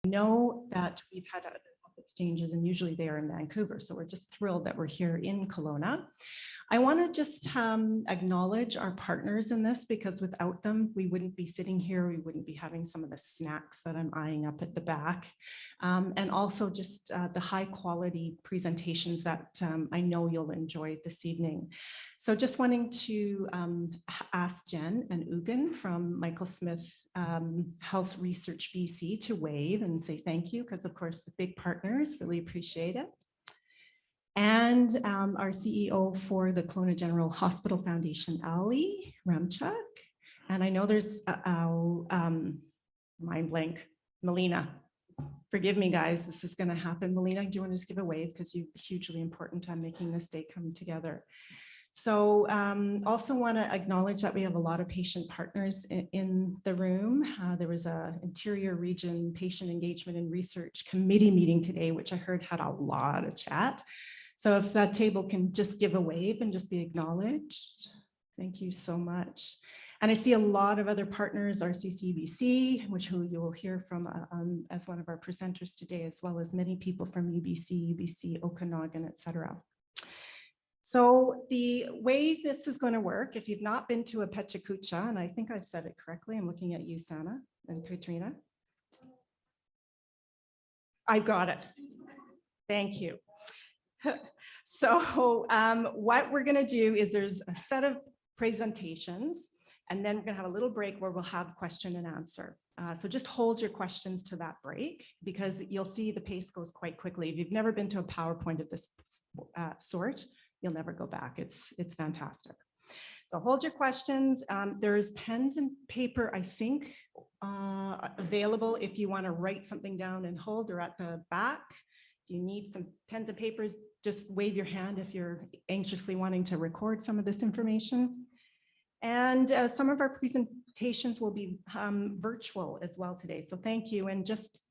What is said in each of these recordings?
know that we've had health exchanges, and usually they are in Vancouver, so we're just thrilled that we're here in Kelowna. I want to just acknowledge our partners in this, because without them, we wouldn't be sitting here. We wouldn't be having some of the snacks that I'm eyeing up at the back. And also just the high quality presentations that I know you'll enjoy this evening. So just wanting to ask Jen and Ugan from Michael Smith Health Research BC to wave and say thank you, because of course the big partners really appreciate it. And our CEO for the Kelowna General Hospital Foundation, Ali Ramchuk. And I know there's mind blank, Melina. Forgive me, guys, this is going to happen. Melina, do you want to just give a wave, because you're hugely important on making this day come together. So also want to acknowledge that we have a lot of patient partners in the room. There was a Interior Region Patient Engagement and Research Committee meeting today, which I heard had a lot of chat. So if that table can just give a wave and just be acknowledged. Thank you so much. And I see a lot of other partners, RCCBC, who you will hear from as one of our presenters today, as well as many people from UBC, Okanagan, et cetera. So the way this is going to work, if you've not been to a Pechakucha, and I think I've said it correctly, I'm looking at you, Sana and Katrina. I got it. Thank you. So what we're going to do is there's a set of presentations, and then we're going to have a little break where we'll have question and answer. So just hold your questions to that break, because you'll see the pace goes quite quickly. If you've never been to a PowerPoint of this sort, you'll never go back. It's fantastic. So hold your questions. There's pens and paper, I think, available if you want to write something down and hold. They're at the back. If you need some pens and papers, just wave your hand if you're anxiously wanting to record some of this information. And some of our presentations will be virtual as well today. So thank you. And just,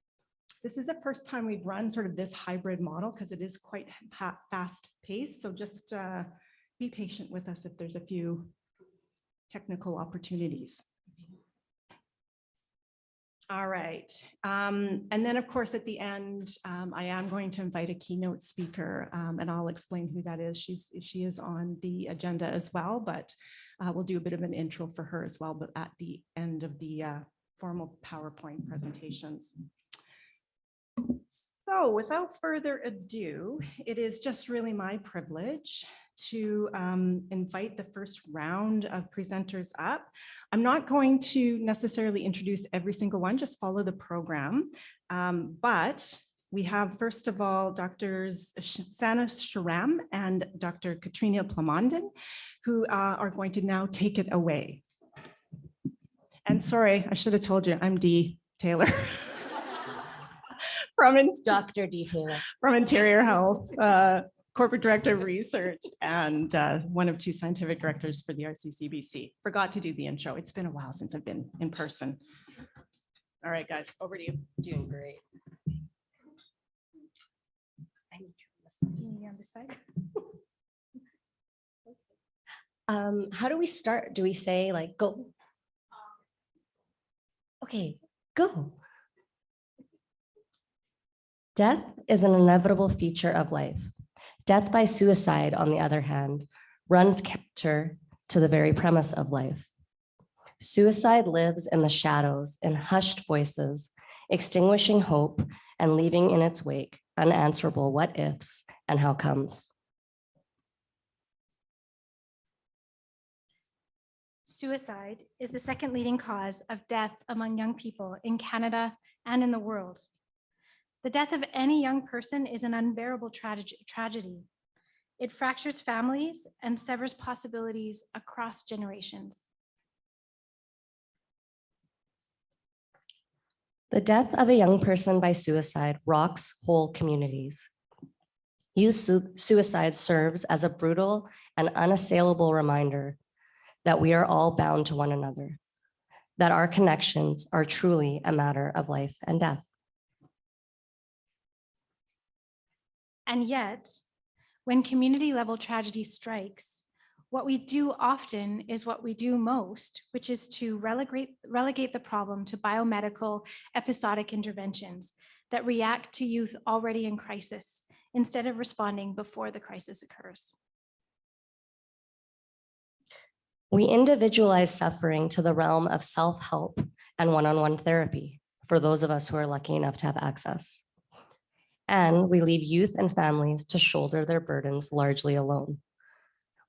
this is the first time we've run sort of this hybrid model, because it is quite fast paced. So just be patient with us if there's a few technical opportunities. All right. And then, of course, at the end, I am going to invite a keynote speaker, and I'll explain who that is. She is on the agenda as well, but we'll do a bit of an intro for her as well, but at the end of the formal PowerPoint presentations. So without further ado, it is just really my privilege to invite the first round of presenters up. I'm not going to necessarily introduce every single one, just follow the program. But we have, first of all, Drs. Sana Sharam and Dr. Katrina Beckel, who are going to now take it away. And sorry, I should have told you, I'm Dee Taylor. From Dr. D. Taylor. From Interior Health, Corporate Director of Research, and one of two scientific directors for the RCCBC. Forgot to do the intro. It's been a while since I've been in person. All right, guys, over to you. Doing great. I need to on this side. How do we start? Do we say like go? Okay, go. Death is an inevitable feature of life. Death by suicide, on the other hand, runs counter to the very premise of life. Suicide lives in the shadows, in hushed voices, extinguishing hope and leaving in its wake unanswerable what ifs and how comes. Suicide is the second leading cause of death among young people in Canada and in the world. The death of any young person is an unbearable tragedy. It fractures families and severs possibilities across generations. The death of a young person by suicide rocks whole communities. Youth suicide serves as a brutal and unassailable reminder that we are all bound to one another, that our connections are truly a matter of life and death. And yet, when community level tragedy strikes, What we do often is what we do most, which is to relegate the problem to biomedical episodic interventions that react to youth already in crisis instead of responding before the crisis occurs. We individualize suffering to the realm of self-help and one-on-one therapy for those of us who are lucky enough to have access. And we leave youth and families to shoulder their burdens largely alone.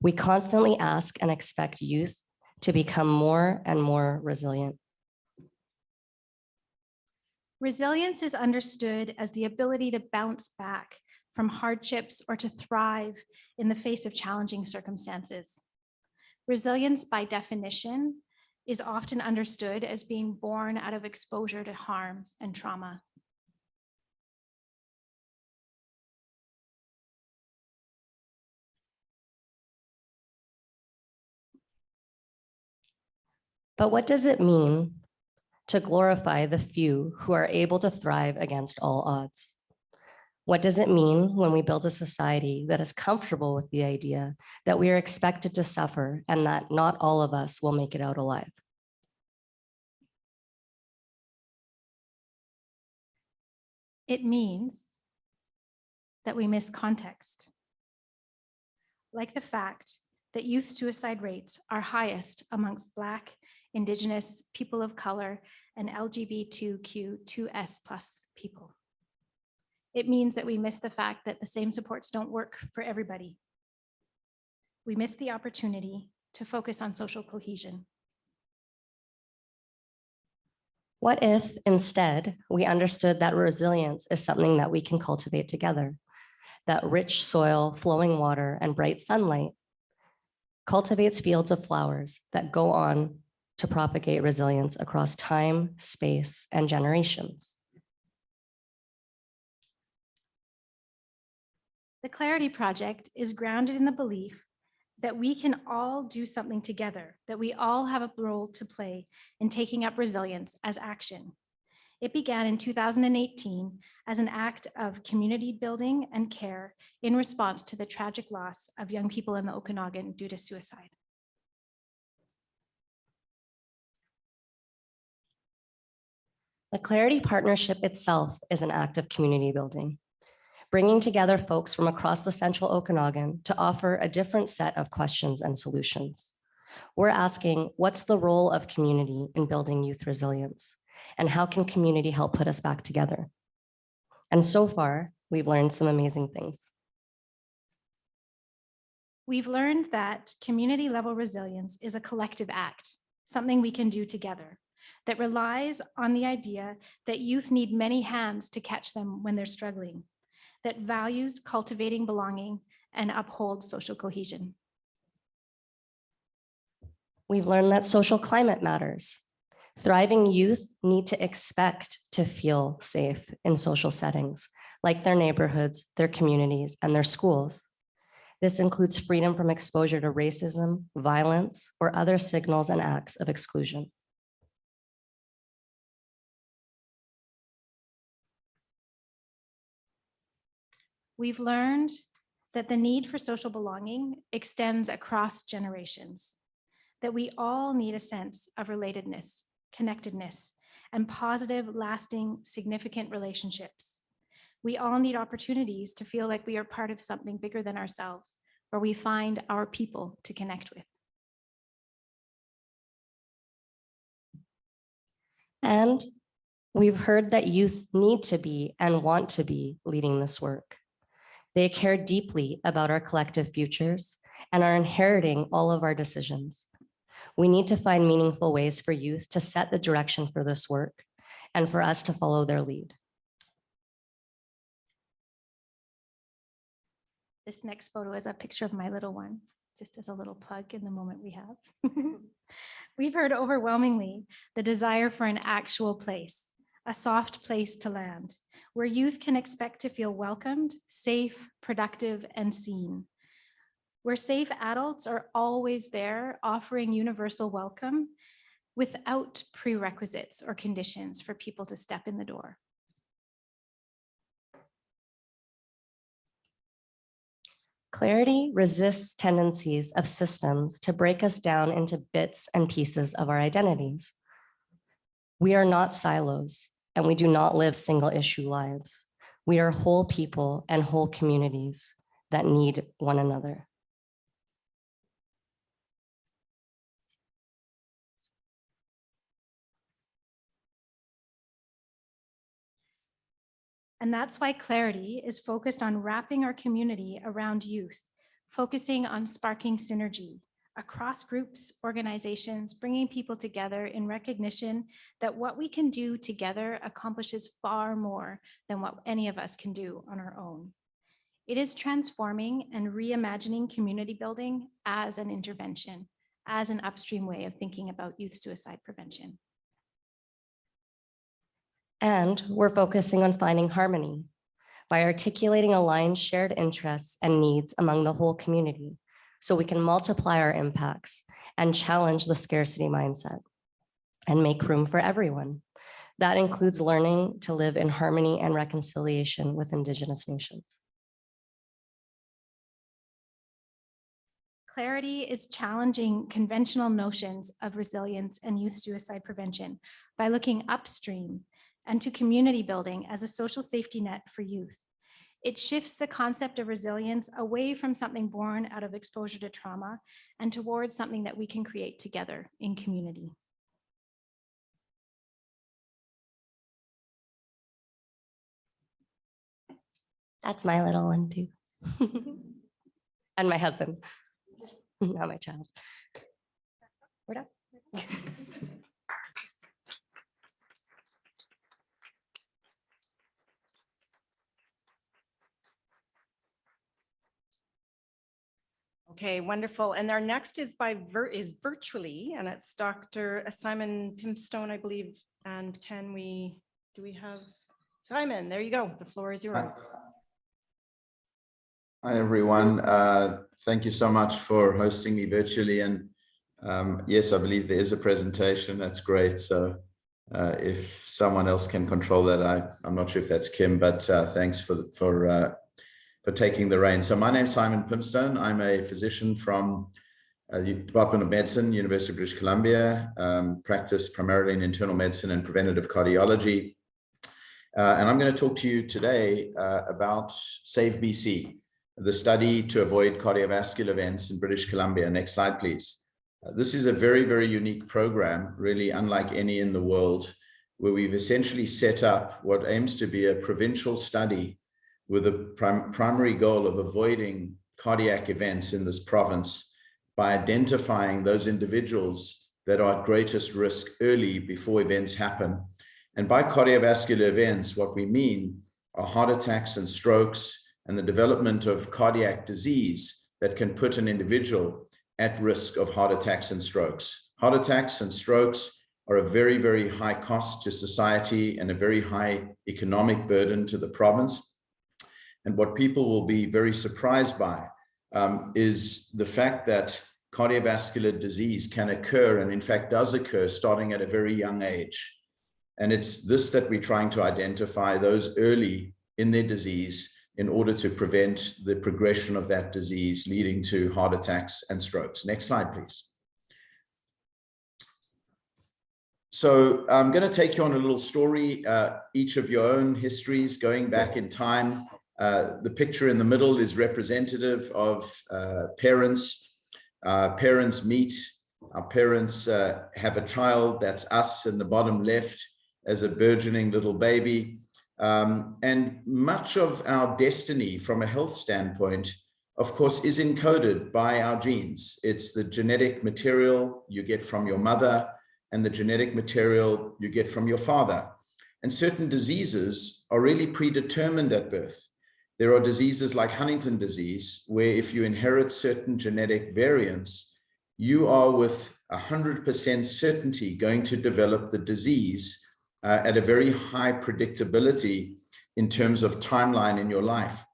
We constantly ask and expect youth to become more and more resilient. Resilience is understood as the ability to bounce back from hardships or to thrive in the face of challenging circumstances. Resilience, by definition, is often understood as being born out of exposure to harm and trauma. But what does it mean to glorify the few who are able to thrive against all odds? What does it mean when we build a society that is comfortable with the idea that we are expected to suffer and that not all of us will make it out alive? It means that we miss context, like the fact that youth suicide rates are highest amongst Black, Indigenous, people of color, and LGBTQ2S+ people. It means that we miss the fact that the same supports don't work for everybody. We miss the opportunity to focus on social cohesion. What if instead we understood that resilience is something that we can cultivate together? That rich soil, flowing water, and bright sunlight cultivates fields of flowers that go on to propagate resilience across time, space, and generations. The Clarity Project is grounded in the belief that we can all do something together, that we all have a role to play in taking up resilience as action. It began in 2018 as an act of community building and care in response to the tragic loss of young people in the Okanagan due to suicide. The Clarity Partnership itself is an act of community building, bringing together folks from across the central Okanagan to offer a different set of questions and solutions. We're asking, what's the role of community in building youth resilience? And how can community help put us back together? And so far, we've learned some amazing things. We've learned that community level resilience is a collective act, something we can do together, that relies on the idea that youth need many hands to catch them when they're struggling, that values cultivating belonging and upholds social cohesion. We've learned that social climate matters. Thriving youth need to expect to feel safe in social settings, like their neighborhoods, their communities, and their schools. This includes freedom from exposure to racism, violence, or other signals and acts of exclusion. We've learned that the need for social belonging extends across generations, that we all need a sense of relatedness, connectedness, and positive, lasting, significant relationships. We all need opportunities to feel like we are part of something bigger than ourselves, where we find our people to connect with. And we've heard that youth need to be and want to be leading this work. They care deeply about our collective futures and are inheriting all of our decisions. We need to find meaningful ways for youth to set the direction for this work and for us to follow their lead. This next photo is a picture of my little one, just as a little plug in the moment we have. We've heard overwhelmingly the desire for an actual place, a soft place to land, where youth can expect to feel welcomed, safe, productive, and seen. Where safe adults are always there, offering universal welcome without prerequisites or conditions for people to step in the door. Clarity resists tendencies of systems to break us down into bits and pieces of our identities. We are not silos, and we do not live single issue lives. We are whole people and whole communities that need one another. And that's why Clarity is focused on wrapping our community around youth, focusing on sparking synergy across groups, organizations, bringing people together in recognition that what we can do together accomplishes far more than what any of us can do on our own. It is transforming and reimagining community building as an intervention, as an upstream way of thinking about youth suicide prevention. And we're focusing on finding harmony by articulating aligned shared interests and needs among the whole community so we can multiply our impacts and challenge the scarcity mindset and make room for everyone. That includes learning to live in harmony and reconciliation with Indigenous nations. Clarity is challenging conventional notions of resilience and youth suicide prevention by looking upstream and to community building as a social safety net for youth. It shifts the concept of resilience away from something born out of exposure to trauma and towards something that we can create together in community. That's my little one too. And my husband, not my child. We're done. Okay, wonderful. And our next is virtually, and it's Dr. Simon Pimstone, I believe. And do we have Simon? There you go. The floor is yours. Hi, everyone. Thank you so much for hosting me virtually. And yes, I believe there is a presentation. That's great. So if someone else can control that, I'm not sure if that's Kim, but thanks for taking the reins. So my name's Simon Pimstone. I'm a physician from the Department of Medicine, University of British Columbia, practice primarily in internal medicine and preventative cardiology. And I'm going to talk to you today about SAVE BC, the study to avoid cardiovascular events in British Columbia. Next slide, please. This is a very, very unique program, really unlike any in the world, where we've essentially set up what aims to be a provincial study with a primary goal of avoiding cardiac events in this province by identifying those individuals that are at greatest risk early before events happen. And by cardiovascular events, what we mean are heart attacks and strokes and the development of cardiac disease that can put an individual at risk of heart attacks and strokes. Heart attacks and strokes are a very, very high cost to society and a very high economic burden to the province. And what people will be very surprised by is the fact that cardiovascular disease can occur, and in fact does occur, starting at a very young age. And it's this that we're trying to identify, those early in their disease, in order to prevent the progression of that disease leading to heart attacks and strokes. Next slide, please. So I'm going to take you on a little story, each of your own histories going back in time. The picture in the middle is representative of parents. Parents meet. Our parents have a child, that's us in the bottom left, as a burgeoning little baby. And much of our destiny from a health standpoint, of course, is encoded by our genes. It's the genetic material you get from your mother and the genetic material you get from your father. And certain diseases are really predetermined at birth. There are diseases like Huntington disease, where if you inherit certain genetic variants, you are with 100% certainty going to develop the disease at a very high predictability in terms of timeline in your life.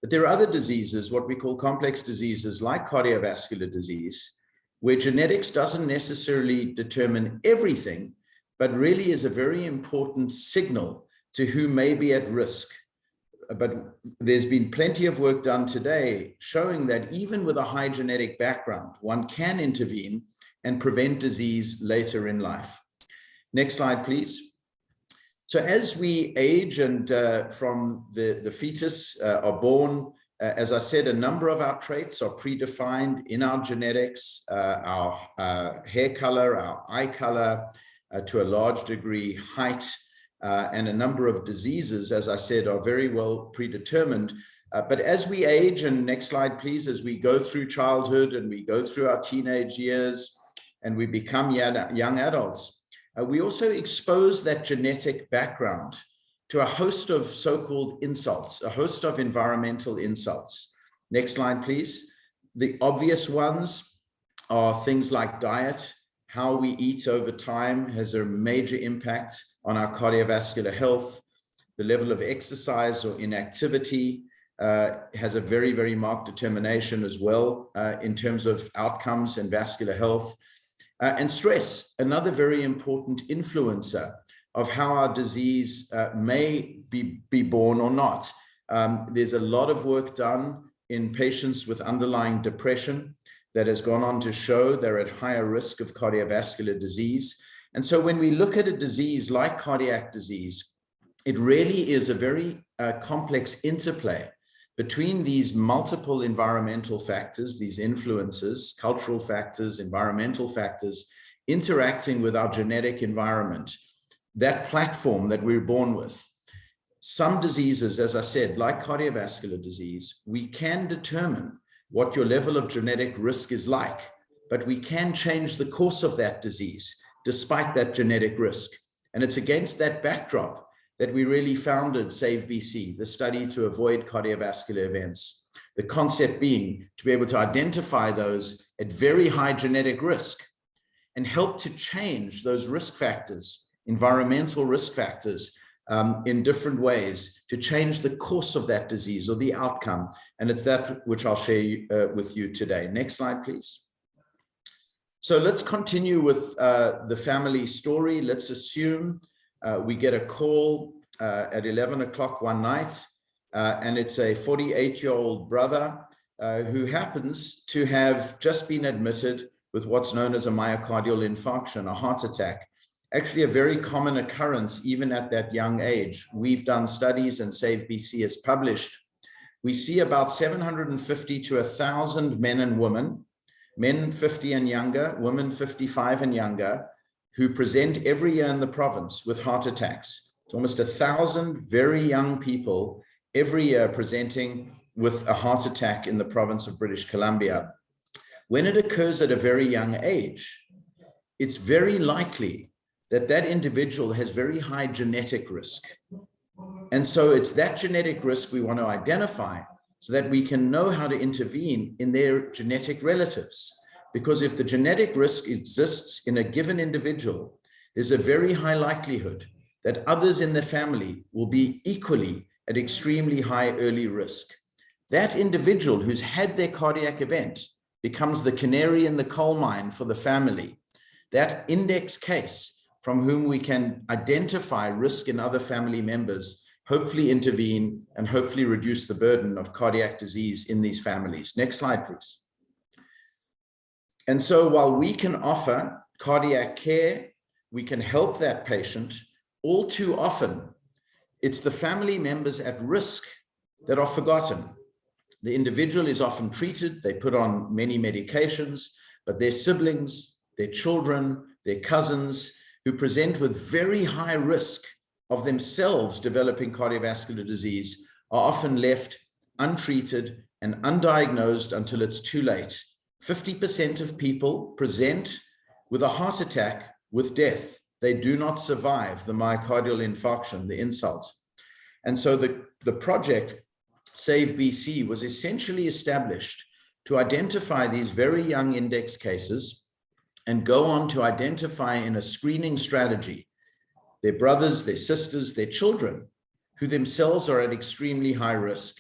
But there are other diseases, what we call complex diseases like cardiovascular disease, where genetics doesn't necessarily determine everything, but really is a very important signal to who may be at risk but there's been plenty of work done today showing that even with a high genetic background, one can intervene and prevent disease later in life. Next slide, please. So as we age and from the fetus are born, as I said, a number of our traits are predefined in our genetics, our hair color, our eye color, to a large degree, height, and a number of diseases, as I said, are very well predetermined. But as we age, and next slide, please, as we go through childhood and we go through our teenage years and we become young adults, we also expose that genetic background to a host of so-called insults, a host of environmental insults. Next slide, please. The obvious ones are things like diet. How we eat over time has a major impact on our cardiovascular health. The level of exercise or inactivity has a very, very marked determination as well in terms of outcomes and vascular health. And stress, another very important influencer of how our disease may be born or not. There's a lot of work done in patients with underlying depression that has gone on to show they're at higher risk of cardiovascular disease. And so when we look at a disease like cardiac disease, it really is a very complex interplay between these multiple environmental factors, these influences, cultural factors, environmental factors, interacting with our genetic environment, that platform that we're born with. Some diseases, as I said, like cardiovascular disease, we can determine what your level of genetic risk is like, but we can change the course of that disease despite that genetic risk. And it's against that backdrop that we really founded Save BC, the study to avoid cardiovascular events. The concept being to be able to identify those at very high genetic risk and help to change those risk factors, environmental risk factors, in different ways to change the course of that disease or the outcome. And it's that which I'll share with you today. Next slide, please. So let's continue with the family story. Let's assume we get a call at 11 o'clock one night, and it's a 48-year-old brother who happens to have just been admitted with what's known as a myocardial infarction, a heart attack. Actually a very common occurrence even at that young age. We've done studies and Save BC has published. We see about 750 to 1,000 men and women, men 50 and younger, women 55 and younger, who present every year in the province with heart attacks. It's almost 1,000 very young people every year presenting with a heart attack in the province of British Columbia. When it occurs at a very young age, it's very likely that that individual has very high genetic risk. And so it's that genetic risk we want to identify so that we can know how to intervene in their genetic relatives. Because if the genetic risk exists in a given individual, there's a very high likelihood that others in the family will be equally at extremely high early risk. That individual who's had their cardiac event becomes the canary in the coal mine for the family. That index case from whom we can identify risk in other family members, hopefully intervene and hopefully reduce the burden of cardiac disease in these families. Next slide, please. And so while we can offer cardiac care, we can help that patient, all too often, it's the family members at risk that are forgotten. The individual is often treated, they put on many medications, but their siblings, their children, their cousins, who present with very high risk of themselves developing cardiovascular disease are often left untreated and undiagnosed until it's too late. 50% of people present with a heart attack with death. They do not survive the myocardial infarction, the insult. And so the project Save BC was essentially established to identify these very young index cases and go on to identify in a screening strategy their brothers, their sisters, their children, who themselves are at extremely high risk.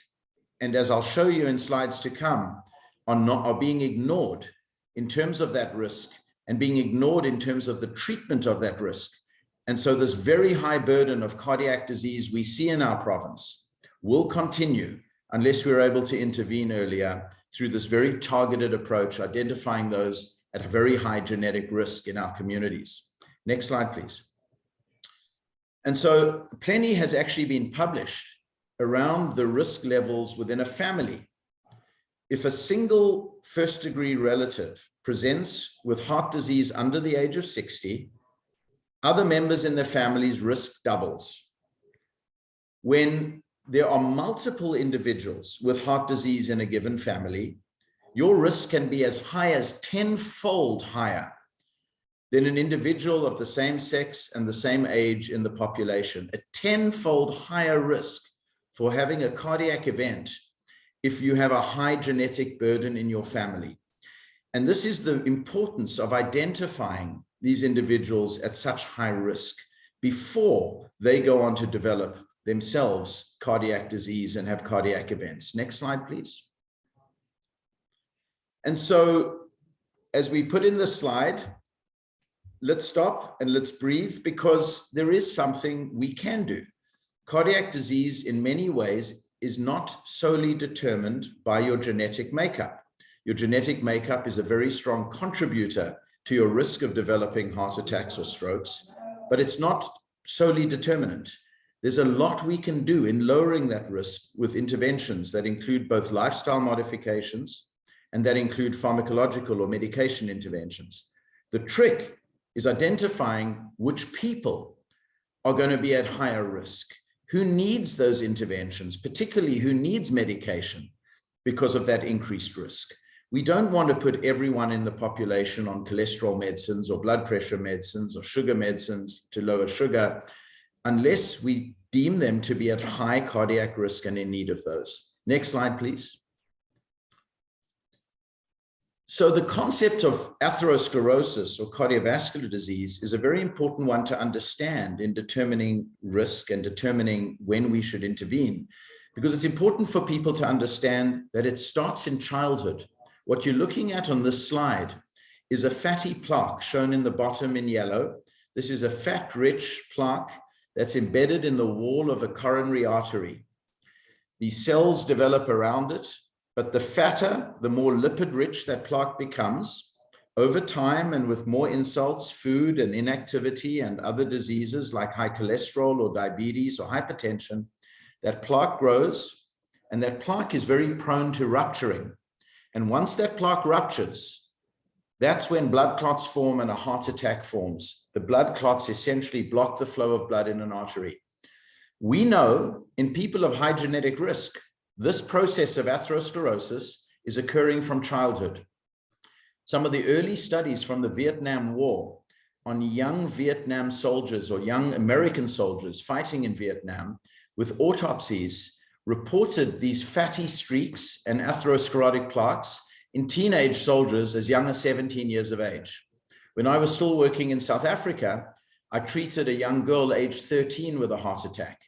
And as I'll show you in slides to come, are being ignored in terms of that risk and being ignored in terms of the treatment of that risk. And so this very high burden of cardiac disease we see in our province, will continue unless we're able to intervene earlier through this very targeted approach, identifying those at a very high genetic risk in our communities. Next slide, please. And so plenty has actually been published around the risk levels within a family. If a single first-degree relative presents with heart disease under the age of 60, other members in their family's risk doubles. When there are multiple individuals with heart disease in a given family, your risk can be as high as 10-fold higher than an individual of the same sex and the same age in the population. A 10-fold higher risk for having a cardiac event if you have a high genetic burden in your family. And this is the importance of identifying these individuals at such high risk before they go on to develop themselves cardiac disease and have cardiac events. Next slide, please. And so as we put in the slide, let's stop and let's breathe, because there is something we can do. Cardiac disease in many ways is not solely determined by your genetic makeup. Your genetic makeup is a very strong contributor to your risk of developing heart attacks or strokes, but it's not solely determinant. There's a lot we can do in lowering that risk with interventions that include both lifestyle modifications and that include pharmacological or medication interventions. The trick is identifying which people are going to be at higher risk, who needs those interventions, particularly who needs medication because of that increased risk. We don't want to put everyone in the population on cholesterol medicines or blood pressure medicines or sugar medicines to lower sugar unless we deem them to be at high cardiac risk and in need of those. Next slide, please. So the concept of atherosclerosis or cardiovascular disease is a very important one to understand in determining risk and determining when we should intervene, because it's important for people to understand that it starts in childhood. What you're looking at on this slide is a fatty plaque shown in the bottom in yellow. This is a fat-rich plaque that's embedded in the wall of a coronary artery. These cells develop around it, but the fatter, the more lipid-rich that plaque becomes, over time and with more insults, food and inactivity and other diseases like high cholesterol or diabetes or hypertension, that plaque grows, and that plaque is very prone to rupturing. And once that plaque ruptures, that's when blood clots form and a heart attack forms. The blood clots essentially block the flow of blood in an artery. We know in people of high genetic risk, this process of atherosclerosis is occurring from childhood. Some of the early studies from the Vietnam War on young Vietnam soldiers or young American soldiers fighting in Vietnam with autopsies reported these fatty streaks and atherosclerotic plaques in teenage soldiers as young as 17 years of age. When I was still working in South Africa, I treated a young girl aged 13 with a heart attack.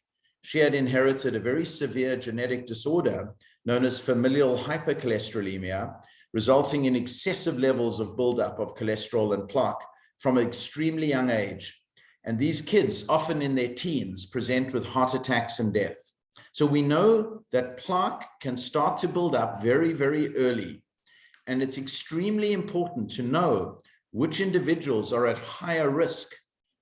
She had inherited a very severe genetic disorder known as familial hypercholesterolemia, resulting in excessive levels of buildup of cholesterol and plaque from an extremely young age. And these kids, often in their teens, present with heart attacks and death. So we know that plaque can start to build up very, very early. And it's extremely important to know which individuals are at higher risk,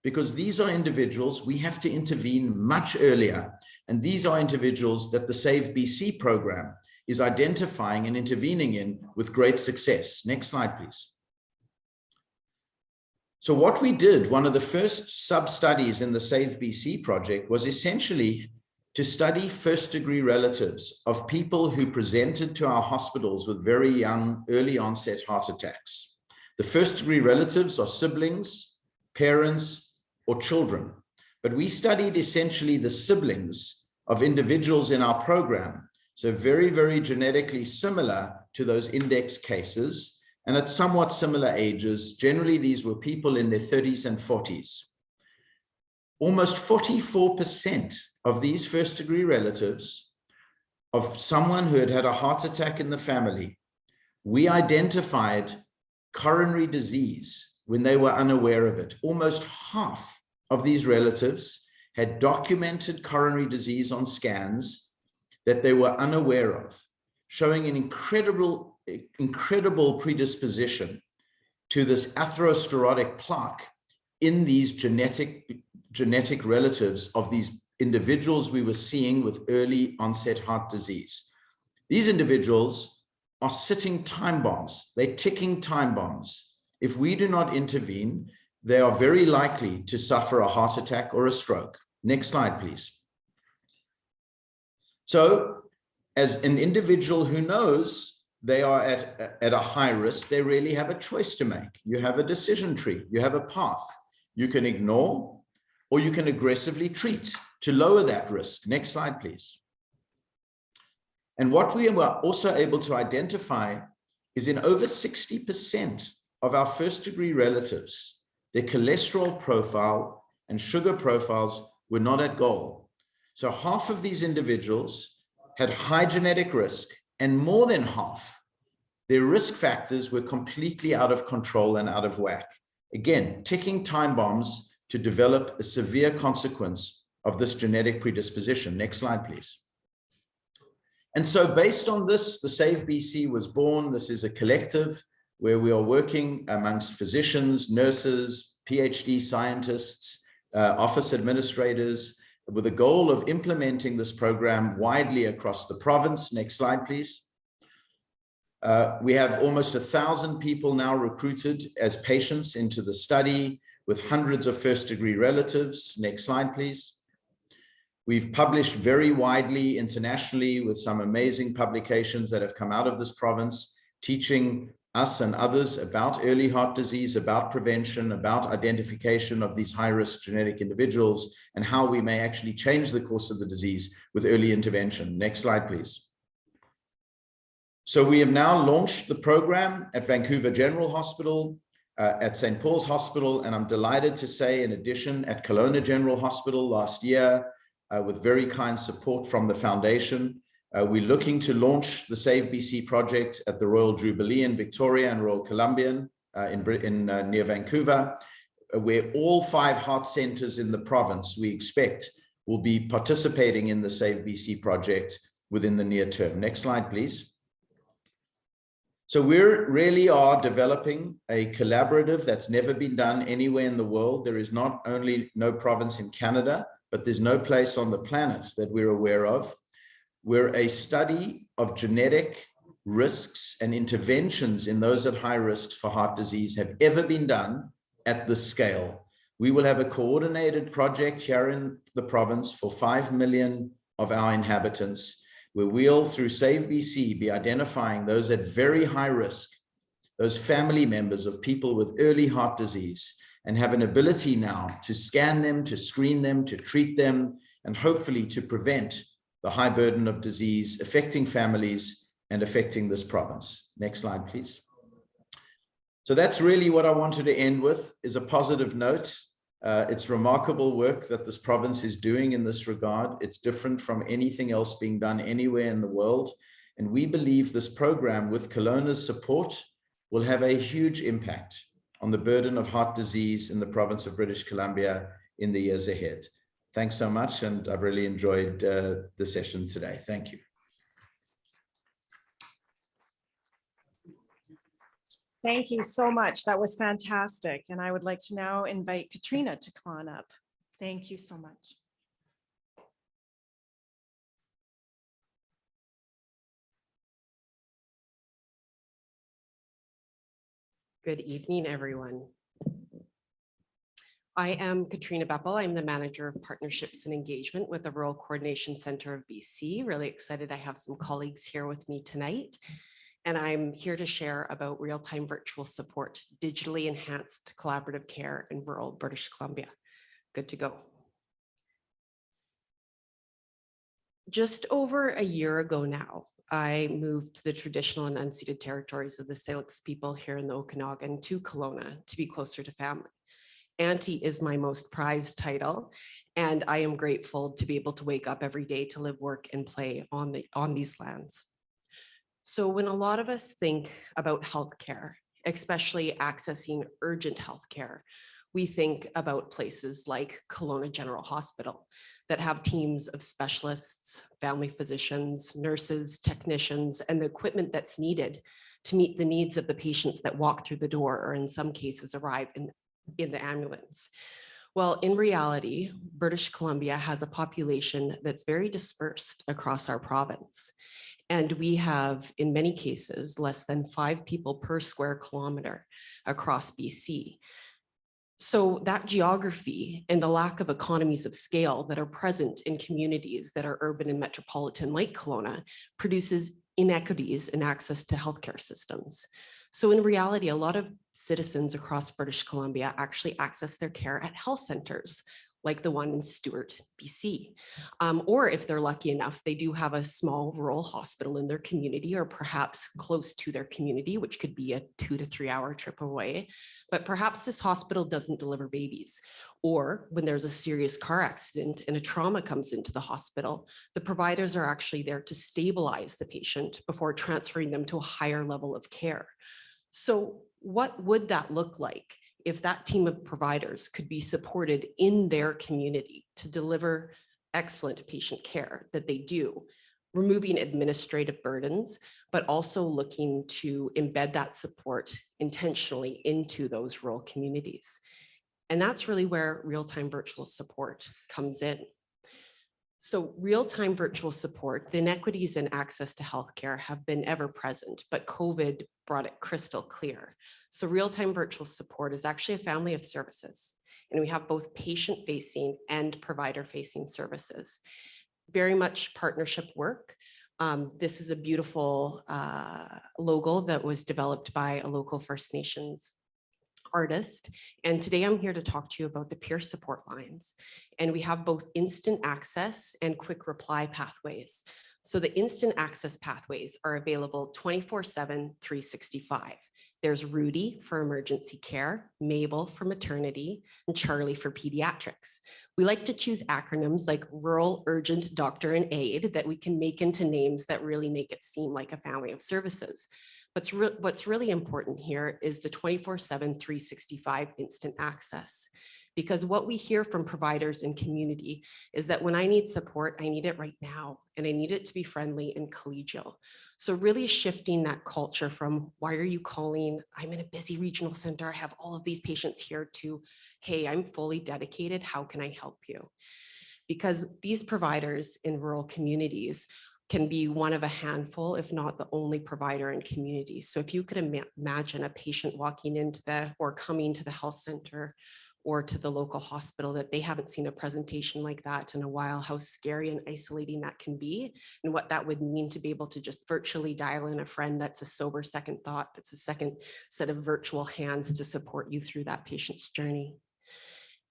because these are individuals we have to intervene much earlier. And these are individuals that the Save BC program is identifying and intervening in with great success. Next slide, please. So what we did, one of the first sub-studies in the Save BC project was essentially to study first-degree relatives of people who presented to our hospitals with very young, early onset heart attacks. The first-degree relatives are siblings, parents, or children, but we studied essentially the siblings of individuals in our program. So very, very genetically similar to those index cases and at somewhat similar ages. Generally, these were people in their 30s and 40s. Almost 44% of these first-degree relatives of someone who had had a heart attack in the family, we identified coronary disease when they were unaware of it. Almost half of these relatives had documented coronary disease on scans, that they were unaware of, showing an incredible predisposition to this atherosclerotic plaque in these genetic relatives of these individuals we were seeing with early onset heart disease. These individuals are sitting time bombs. They're ticking time bombs. If we do not intervene, they are very likely to suffer a heart attack or a stroke. Next slide, please. So as an individual who knows they are at a high risk, they really have a choice to make. You have a decision tree, you have a path. You can ignore or you can aggressively treat to lower that risk. Next slide, please. And what we were also able to identify is in over 60% of our first-degree relatives, their cholesterol profile and sugar profiles were not at goal. So half of these individuals had high genetic risk, and more than half, their risk factors were completely out of control and out of whack. Again, ticking time bombs to develop a severe consequence of this genetic predisposition. Next slide, please. And so based on this, the Save BC was born. This is a collective where we are working amongst physicians, nurses, PhD scientists, office administrators, with the goal of implementing this program widely across the province. Next slide, please. We have almost 1,000 people now recruited as patients into the study with hundreds of first-degree relatives. Next slide, please. We've published very widely internationally with some amazing publications that have come out of this province, teaching us and others about early heart disease, about prevention, about identification of these high-risk genetic individuals, and how we may actually change the course of the disease with early intervention. Next slide, please. So we have now launched the program at Vancouver General Hospital, at St. Paul's Hospital, and I'm delighted to say, in addition, at Kelowna General Hospital last year, with very kind support from the foundation. We're looking to launch the Save BC project at the Royal Jubilee in Victoria and Royal Columbian near Vancouver, where all 5 heart centers in the province we expect will be participating in the Save BC project within the near term. Next slide, please. So we really are developing a collaborative that's never been done anywhere in the world. There is not only no province in Canada, but there's no place on the planet that we're aware of where a study of genetic risks and interventions in those at high risks for heart disease have ever been done at this scale. We will have a coordinated project here in the province for 5 million of our inhabitants, where we'll, through Save BC, be identifying those at very high risk, those family members of people with early heart disease, and have an ability now to scan them, to screen them, to treat them, and hopefully to prevent the high burden of disease affecting families and affecting this province. Next slide, please. So that's really what I wanted to end with, is a positive note. It's remarkable work that this province is doing in this regard. It's different from anything else being done anywhere in the world. And we believe this program, with Kelowna's support, will have a huge impact on the burden of heart disease in the province of British Columbia in the years ahead. Thanks so much, and I've really enjoyed the session today. Thank you. Thank you so much. That was fantastic. And I would like to now invite Katrina to come on up. Thank you so much. Good evening, everyone. I am Katrina Beckel. I'm the Manager of Partnerships and Engagement with the Rural Coordination Centre of BC. Really excited I have some colleagues here with me tonight. And I'm here to share about real-time virtual support, digitally enhanced collaborative care in rural British Columbia. Good to go. Just over a year ago now, I moved to the traditional and unceded territories of the Salix people here in the Okanagan to Kelowna to be closer to family. Auntie is my most prized title, and I am grateful to be able to wake up every day to live, work, and play on these lands. So when a lot of us think about healthcare, especially accessing urgent healthcare, we think about places like Kelowna General Hospital that have teams of specialists, family physicians, nurses, technicians, and the equipment that's needed to meet the needs of the patients that walk through the door, or in some cases arrive in the ambulance. Well, in reality, British Columbia has a population that's very dispersed across our province. And we have, in many cases, less than 5 people per square kilometer across BC. So that geography and the lack of economies of scale that are present in communities that are urban and metropolitan like Kelowna produces inequities in access to healthcare systems. So in reality, a lot of citizens across British Columbia actually access their care at health centers, like the one in Stewart, BC. Or if they're lucky enough, they do have a small rural hospital in their community, or perhaps close to their community, which could be a 2 to 3 hour trip away. But perhaps this hospital doesn't deliver babies. Or when there's a serious car accident and a trauma comes into the hospital, the providers are actually there to stabilize the patient before transferring them to a higher level of care. So what would that look like if that team of providers could be supported in their community to deliver excellent patient care that they do, removing administrative burdens, but also looking to embed that support intentionally into those rural communities? And that's really where real-time virtual support comes in. So real-time virtual support, the inequities in access to healthcare have been ever present, but COVID brought it crystal clear. So real-time virtual support is actually a family of services, and we have both patient-facing and provider-facing services. Very much partnership work. This is a beautiful logo that was developed by a local First Nations artist. And today I'm here to talk to you about the peer support lines. And we have both instant access and quick reply pathways. So the instant access pathways are available 24/7, 365. There's Rudy for emergency care, Mabel for maternity, and Charlie for pediatrics. We like to choose acronyms like Rural Urgent Doctor and Aid that we can make into names that really make it seem like a family of services. What's really important here is the 24/7, 365 instant access. Because what we hear from providers and community is that when I need support, I need it right now, and I need it to be friendly and collegial. So really shifting that culture from, why are you calling? I'm in a busy regional center. I have all of these patients here, to, hey, I'm fully dedicated. How can I help you? Because these providers in rural communities can be one of a handful, if not the only provider in communities. So if you could imagine a patient walking into or coming to the health center or to the local hospital that they haven't seen a presentation like that in a while, how scary and isolating that can be, and what that would mean to be able to just virtually dial in a friend that's a sober second thought, that's a second set of virtual hands to support you through that patient's journey.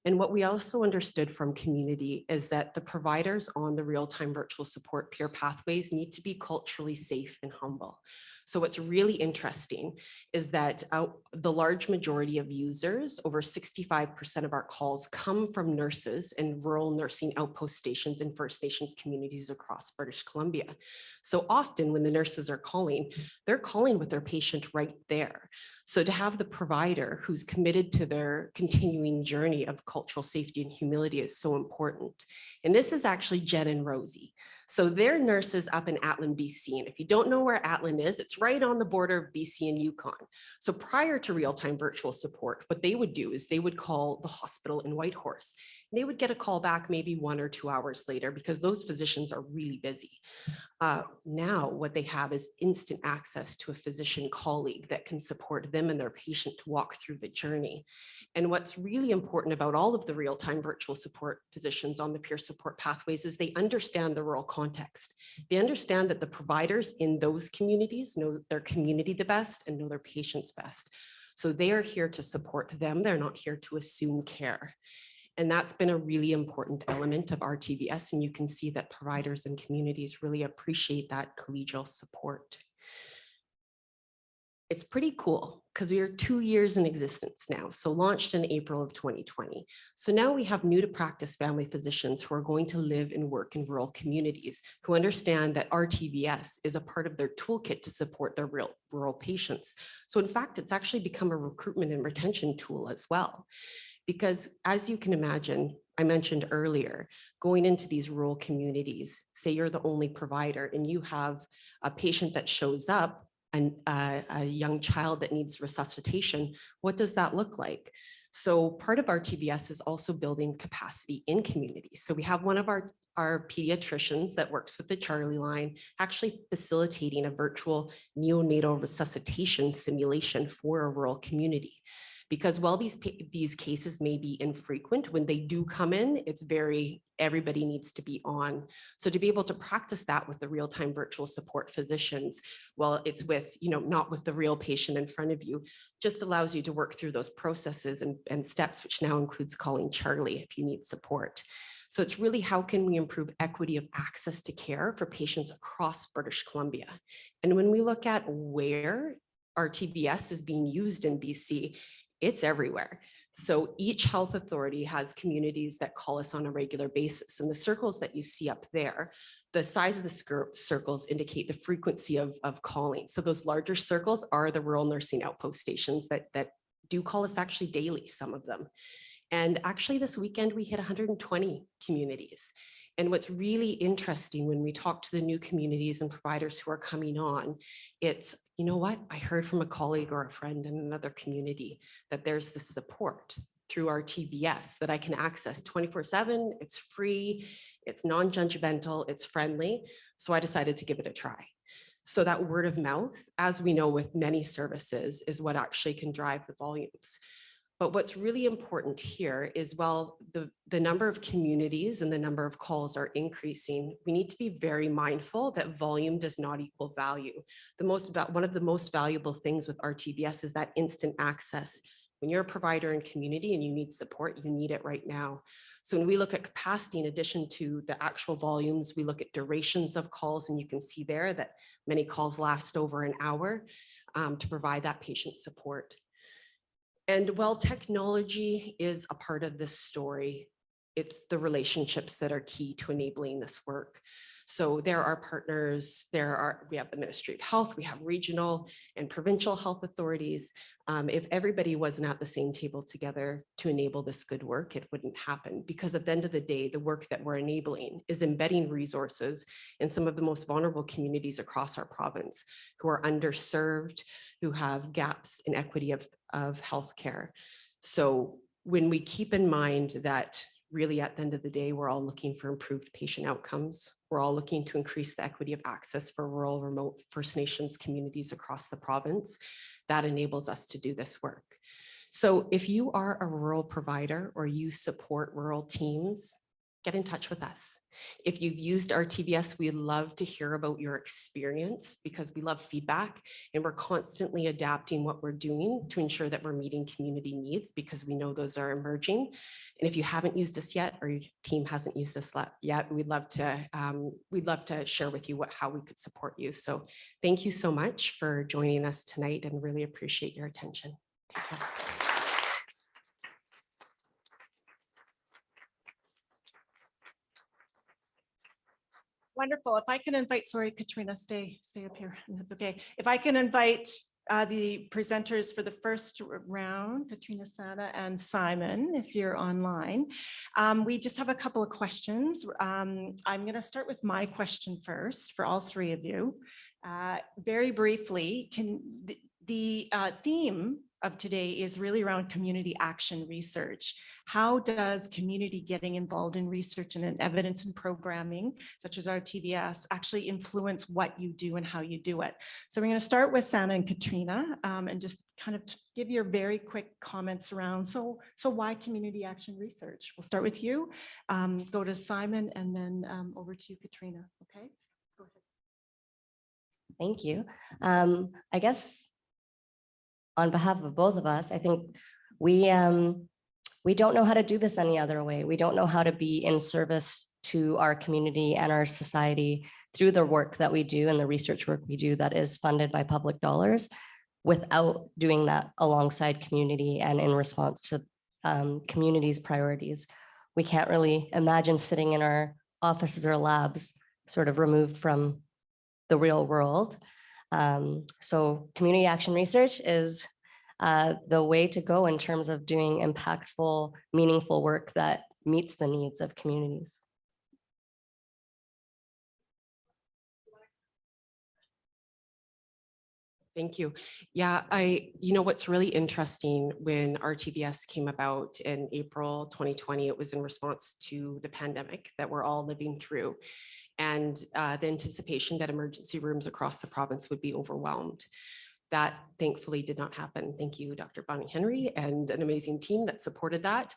And what we also understood from community is that the providers on the real-time virtual support peer pathways need to be culturally safe and humble. So what's really interesting is that the large majority of users, over 65% of our calls, come from nurses and rural nursing outpost stations in First Nations communities across British Columbia. So often when the nurses are calling, they're calling with their patient right there. So to have the provider who's committed to their continuing journey of cultural safety and humility is so important. And this is actually Jen and Rosie. So they're nurses up in Atlin, BC. And if you don't know where Atlin is, it's right on the border of BC and Yukon. So prior to real-time virtual support, what they would do is they would call the hospital in Whitehorse. And they would get a call back maybe 1 or 2 hours later, because those physicians are really busy. Now what they have is instant access to a physician colleague that can support them and their patient to walk through the journey. And what's really important about all of the real-time virtual support physicians on the peer support pathways is they understand the rural context. They understand that the providers in those communities know their community the best and know their patients best. So they are here to support them. They're not here to assume care. And that's been a really important element of RTVS. And you can see that providers and communities really appreciate that collegial support. It's pretty cool because we are 2 years in existence now. So launched in April of 2020. So now we have new to practice family physicians who are going to live and work in rural communities, who understand that RTVS is a part of their toolkit to support their rural patients. So in fact, it's actually become a recruitment and retention tool as well. Because as you can imagine, I mentioned earlier, going into these rural communities, say you're the only provider and you have a patient that shows up, and a young child that needs resuscitation, what does that look like? So part of our TBS is also building capacity in communities. So we have one of our pediatricians that works with the Charlie line, actually facilitating a virtual neonatal resuscitation simulation for a rural community. Because while these cases may be infrequent, when they do come in, it's everybody needs to be on. So to be able to practice that with the real-time virtual support physicians, well, it's with, not with the real patient in front of you, just allows you to work through those processes and steps, which now includes calling Charlie if you need support. So it's really, how can we improve equity of access to care for patients across British Columbia? And when we look at where our TBS is being used in BC, it's everywhere. So each health authority has communities that call us on a regular basis. And the circles that you see up there, the size of the circles indicate the frequency of calling. So those larger circles are the rural nursing outpost stations that do call us actually daily, some of them. And actually this weekend we hit 120 communities. And what's really interesting when we talk to the new communities and providers who are coming on, it's, you know what, I heard from a colleague or a friend in another community that there's this support through our TBS that I can access 24/7. It's free, it's non-judgmental, it's friendly. So I decided to give it a try. So that word of mouth, as we know with many services, is what actually can drive the volumes. But what's really important here is, while the number of communities and the number of calls are increasing, we need to be very mindful that volume does not equal value. One of the most valuable things with RTBS is that instant access. When you're a provider in community and you need support, you need it right now. So when we look at capacity, in addition to the actual volumes, we look at durations of calls, and you can see there that many calls last over an hour to provide that patient support. And while technology is a part of this story, it's the relationships that are key to enabling this work. So there are partners, we have the Ministry of Health, we have regional and provincial health authorities. If everybody wasn't at the same table together to enable this good work, it wouldn't happen, because at the end of the day, the work that we're enabling is embedding resources in some of the most vulnerable communities across our province, who are underserved, who have gaps in equity of healthcare. So when we keep in mind that really at the end of the day, we're all looking for improved patient outcomes, we're all looking to increase the equity of access for rural, remote First Nations communities across the province, that enables us to do this work. So if you are a rural provider or you support rural teams, get in touch with us. If you've used our TBS, we'd love to hear about your experience, because we love feedback, and we're constantly adapting what we're doing to ensure that we're meeting community needs, because we know those are emerging. And if you haven't used us yet, or your team hasn't used us yet, we'd love to share with you how we could support you. So thank you so much for joining us tonight, and really appreciate your attention. Take care. Wonderful. If I can invite, sorry, Katrina, stay up here. That's okay. If I can invite the presenters for the first round, Katrina Sada and Simon, if you're online. We just have a couple of questions. I'm going to start with my question first for all three of you. Very briefly, the theme of today is really around community action research. How does community getting involved in research and in evidence and programming, such as our TBS, actually influence what you do and how you do it? So we're going to start with Sana and Katrina, and just kind of give your very quick comments around, so why community action research? We'll start with you, go to Simon, and then over to you, Katrina. Okay, go ahead. Thank you. I guess on behalf of both of us, I think we don't know how to do this any other way. We don't know how to be in service to our community and our society through the work that we do and the research work we do that is funded by public dollars, without doing that alongside community and in response to community's priorities. We can't really imagine sitting in our offices or labs sort of removed from the real world. So community action research is the way to go in terms of doing impactful, meaningful work that meets the needs of communities. Thank you. Yeah, what's really interesting when RTBS came about in April 2020, it was in response to the pandemic that we're all living through, and the anticipation that emergency rooms across the province would be overwhelmed. That thankfully did not happen. Thank you, Dr. Bonnie Henry, and an amazing team that supported that.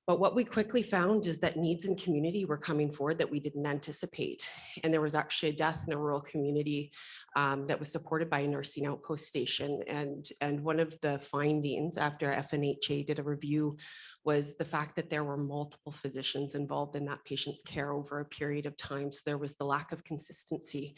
But what we quickly found is that needs in community were coming forward that we didn't anticipate. And there was actually a death in a rural community that was supported by a nursing outpost station. And one of the findings after FNHA did a review was the fact that there were multiple physicians involved in that patient's care over a period of time. So there was the lack of consistency.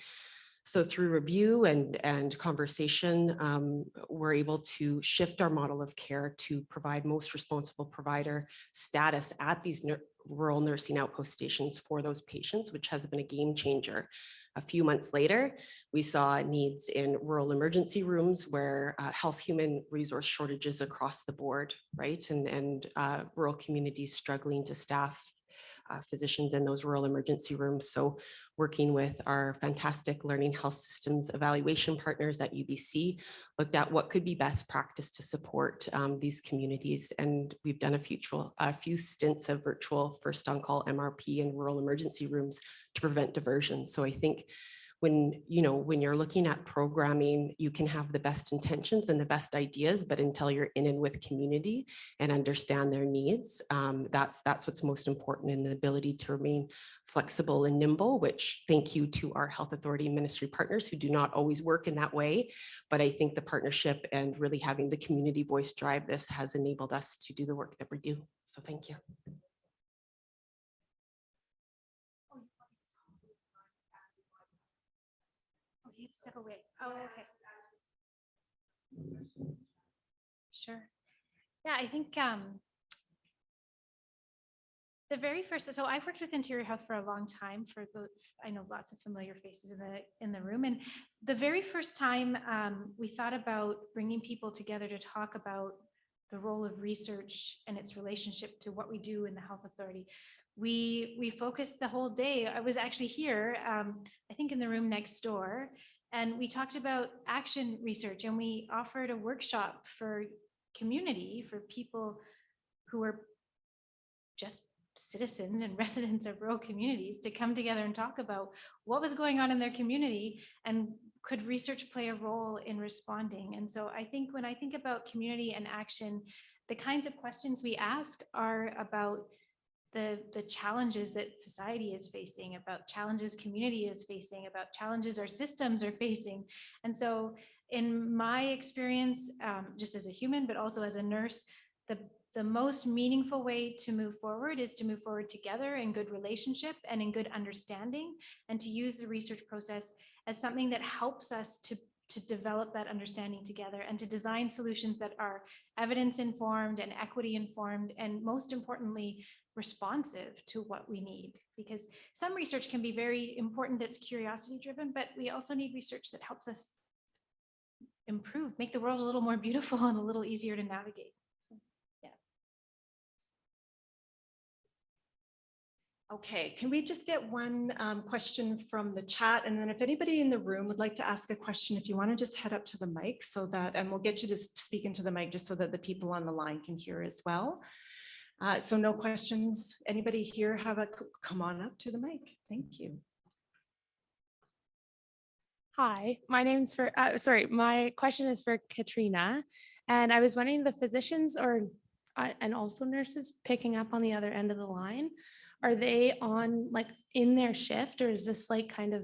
So through review and conversation, we're able to shift our model of care to provide most responsible provider status at these rural nursing outpost stations for those patients, which has been a game changer. A few months later, we saw needs in rural emergency rooms where health human resource shortages across the board, right? And rural communities struggling to staff physicians in those rural emergency rooms. So working with our fantastic learning health systems evaluation partners at UBC, looked at what could be best practice to support these communities. And we've done a few stints of virtual first on call MRP in rural emergency rooms to prevent diversion. So I think when you're looking at programming, you can have the best intentions and the best ideas, but until you're in and with community and understand their needs, that's what's most important, in the ability to remain flexible and nimble, which thank you to our health authority and ministry partners who do not always work in that way. But I think the partnership and really having the community voice drive this has enabled us to do the work that we do. So thank you. Step away. Oh, okay. Sure. Yeah, I think the very first, so I've worked with Interior Health for a long time. I know lots of familiar faces in the room, and the very first time we thought about bringing people together to talk about the role of research and its relationship to what we do in the health authority. We focused the whole day. I was actually here, I think in the room next door, and we talked about action research, and we offered a workshop for community, for people who are just citizens and residents of rural communities, to come together and talk about what was going on in their community and could research play a role in responding. And so I think when I think about community and action, the kinds of questions we ask are about the challenges that society is facing, about challenges community is facing, about challenges our systems are facing. And so in my experience, just as a human, but also as a nurse, the most meaningful way to move forward is to move forward together in good relationship and in good understanding, and to use the research process as something that helps us to develop that understanding together and to design solutions that are evidence informed and equity informed, and most importantly, responsive to what we need. Because some research can be very important, that's curiosity driven, but we also need research that helps us improve, make the world a little more beautiful and a little easier to navigate. So, yeah. Okay, can we just get one question from the chat? And then if anybody in the room would like to ask a question, if you want to just head up to the mic so that, and we'll get you to speak into the mic just so that the people on the line can hear as well. So no questions. Anybody here come on up to the mic? Thank you. Hi, my question is for Katrina, and I was wondering, the physicians and also nurses picking up on the other end of the line, are they on in their shift, or is this kind of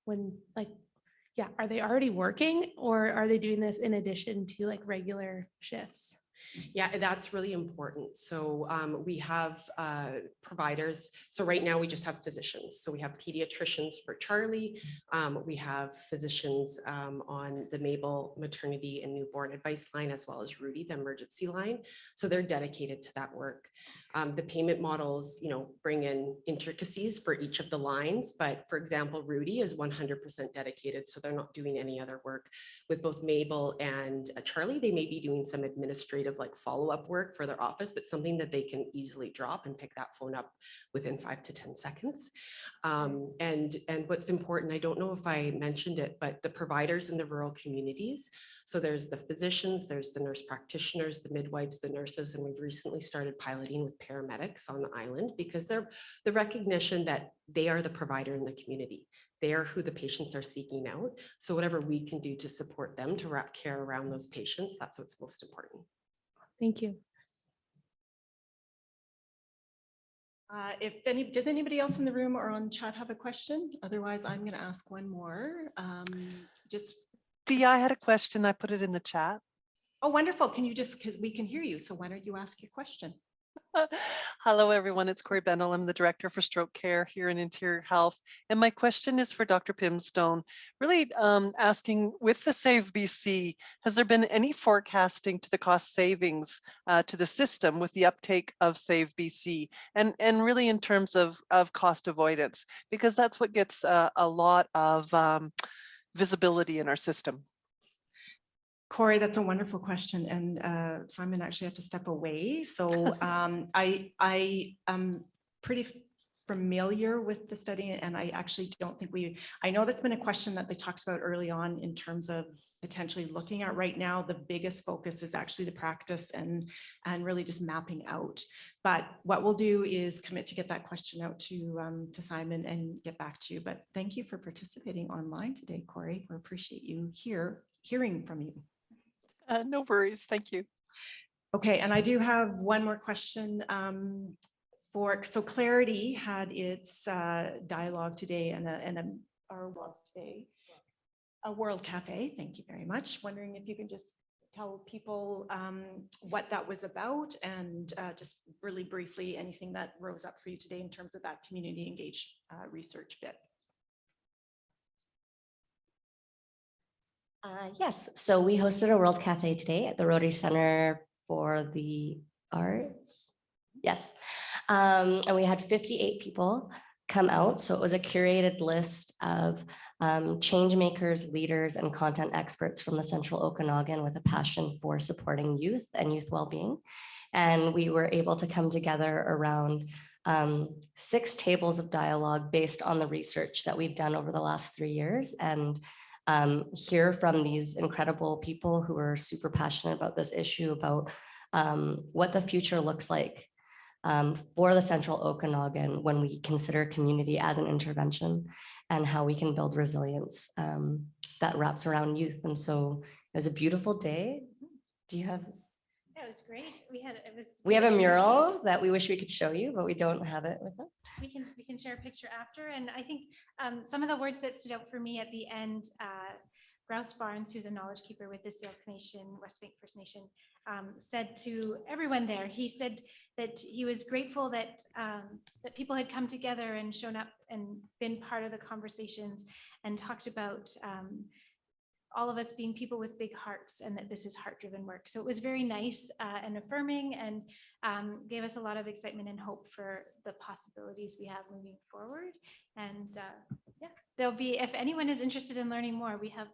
when are they already working, or are they doing this in addition to regular shifts? Yeah, that's really important. So we have providers. So right now we just have physicians. So we have pediatricians for Charlie. We have physicians on the Mabel maternity and newborn advice line, as well as Rudy, the emergency line. So they're dedicated to that work. The payment models, bring in intricacies for each of the lines. But for example, Rudy is 100% dedicated. So they're not doing any other work. With both Mabel and Charlie, they may be doing some administrative like follow-up work for their office, but something that they can easily drop and pick that phone up within 5 to 10 seconds. And what's important, I don't know if I mentioned it, but the providers in the rural communities. So there's the physicians, there's the nurse practitioners, the midwives, the nurses, and we've recently started piloting with paramedics on the island because they're the recognition that they are the provider in the community. They are who the patients are seeking out. So whatever we can do to support them to wrap care around those patients, that's what's most important. Thank you. Does anybody else in the room or on chat have a question? Otherwise, I'm going to ask one more. Dee, I had a question. I put it in the chat. Oh, wonderful. Can you because we can hear you. So why don't you ask your question? Hello, everyone. It's Corey Bendel. I'm the Director for Stroke Care here in Interior Health. And my question is for Dr. Pimstone, really asking, with the Save BC, has there been any forecasting to the cost savings to the system with the uptake of Save BC? And really in terms of cost avoidance, because that's what gets a lot of visibility in our system. Corey, that's a wonderful question. And Simon actually had to step away. So I am pretty familiar with the study, and I actually don't think I know that's been a question that they talked about early on in terms of potentially looking at. Right now, the biggest focus is actually the practice and really just mapping out. But what we'll do is commit to get that question out to Simon and get back to you. But thank you for participating online today, Corey. We appreciate you hearing from you. No worries. Thank you. Okay, and I do have one more question. So Clarity had its dialogue today our World today, a World Cafe. Thank you very much. Wondering if you can just tell people what that was about and just really briefly anything that rose up for you today in terms of that community engaged research bit. Yes, so we hosted a World Cafe today at the Rotary Center for the Arts. Yes, and we had 58 people come out. So it was a curated list of change makers, leaders, and content experts from the Central Okanagan with a passion for supporting youth and youth well-being. And we were able to come together around 6 tables of dialogue based on the research that we've done over the last 3 years, and hear from these incredible people who are super passionate about this issue, about what the future looks like for the Central Okanagan when we consider community as an intervention, and how we can build resilience that wraps around youth. And so it was a beautiful day. Do you have? Yeah, it was great. We have a mural that we wish we could show you, but we don't have it with us. We can share a picture after. And I think some of the words that stood out for me at the end, Grouse Barnes, who's a knowledge keeper with the Syilx Nation, West Bank First Nation, said to everyone there, he said that he was grateful that that people had come together and shown up and been part of the conversations and talked about all of us being people with big hearts, and that this is heart-driven work. So it was very nice and affirming, and gave us a lot of excitement and hope for the possibilities we have moving forward. And yeah, there'll be, if anyone is interested in learning more, we have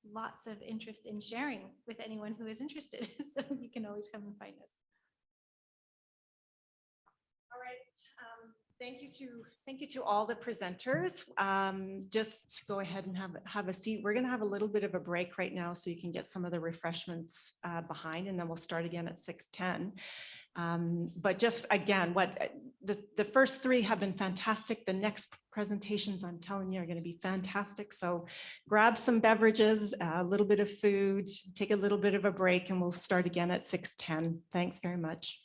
lots of interest in sharing with anyone who is interested. So you can always come and find us. All right. Thank you to all the presenters. Just go ahead and have a seat. We're going to have a little bit of a break right now, so you can get some of the refreshments behind, and then we'll start again at 6:10. But just again, the first 3 have been fantastic. The next presentations, I'm telling you, are going to be fantastic. So grab some beverages, a little bit of food, take a little bit of a break, and we'll start again at 6:10. Thanks very much.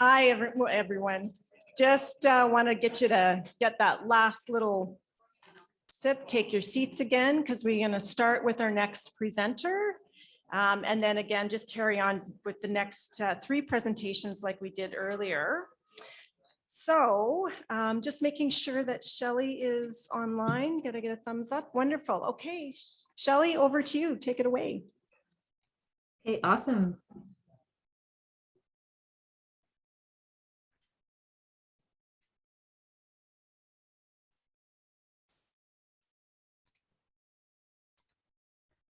Hi, everyone. Just want to get you to get that last little sip, take your seats again, because we're going to start with our next presenter. And then again, just carry on with the next 3 presentations like we did earlier. So just making sure that Shelley is online. Gotta get a thumbs up. Wonderful. Okay, Shelley, over to you. Take it away. Okay, awesome.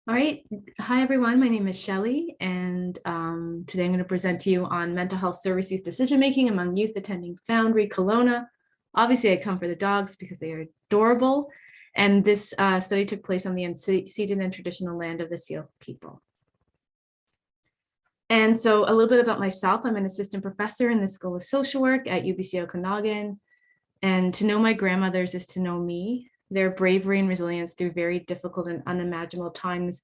All right. Hi, everyone. My name is Shelley, and today I'm going to present to you on mental health services decision-making among youth attending Foundry Kelowna. Obviously, I come for the dogs because they are adorable, and this study took place on the unceded and traditional land of the Seal people. And so a little bit about myself. I'm an assistant professor in the School of Social Work at UBC Okanagan, and to know my grandmothers is to know me. Their bravery and resilience through very difficult and unimaginable times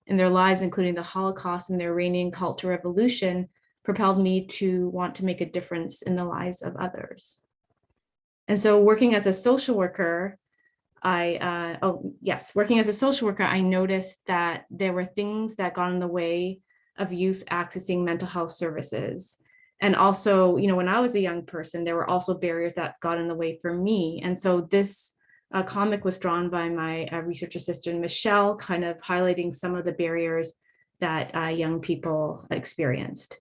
in their lives, including the Holocaust and the Iranian Cultural Revolution, propelled me to want to make a difference in the lives of others. And so working as a social worker, I noticed that there were things that got in the way of youth accessing mental health services. And also, you know, when I was a young person, there were also barriers that got in the way for me. And so this comic was drawn by my research assistant, Michelle, kind of highlighting some of the barriers that young people experienced.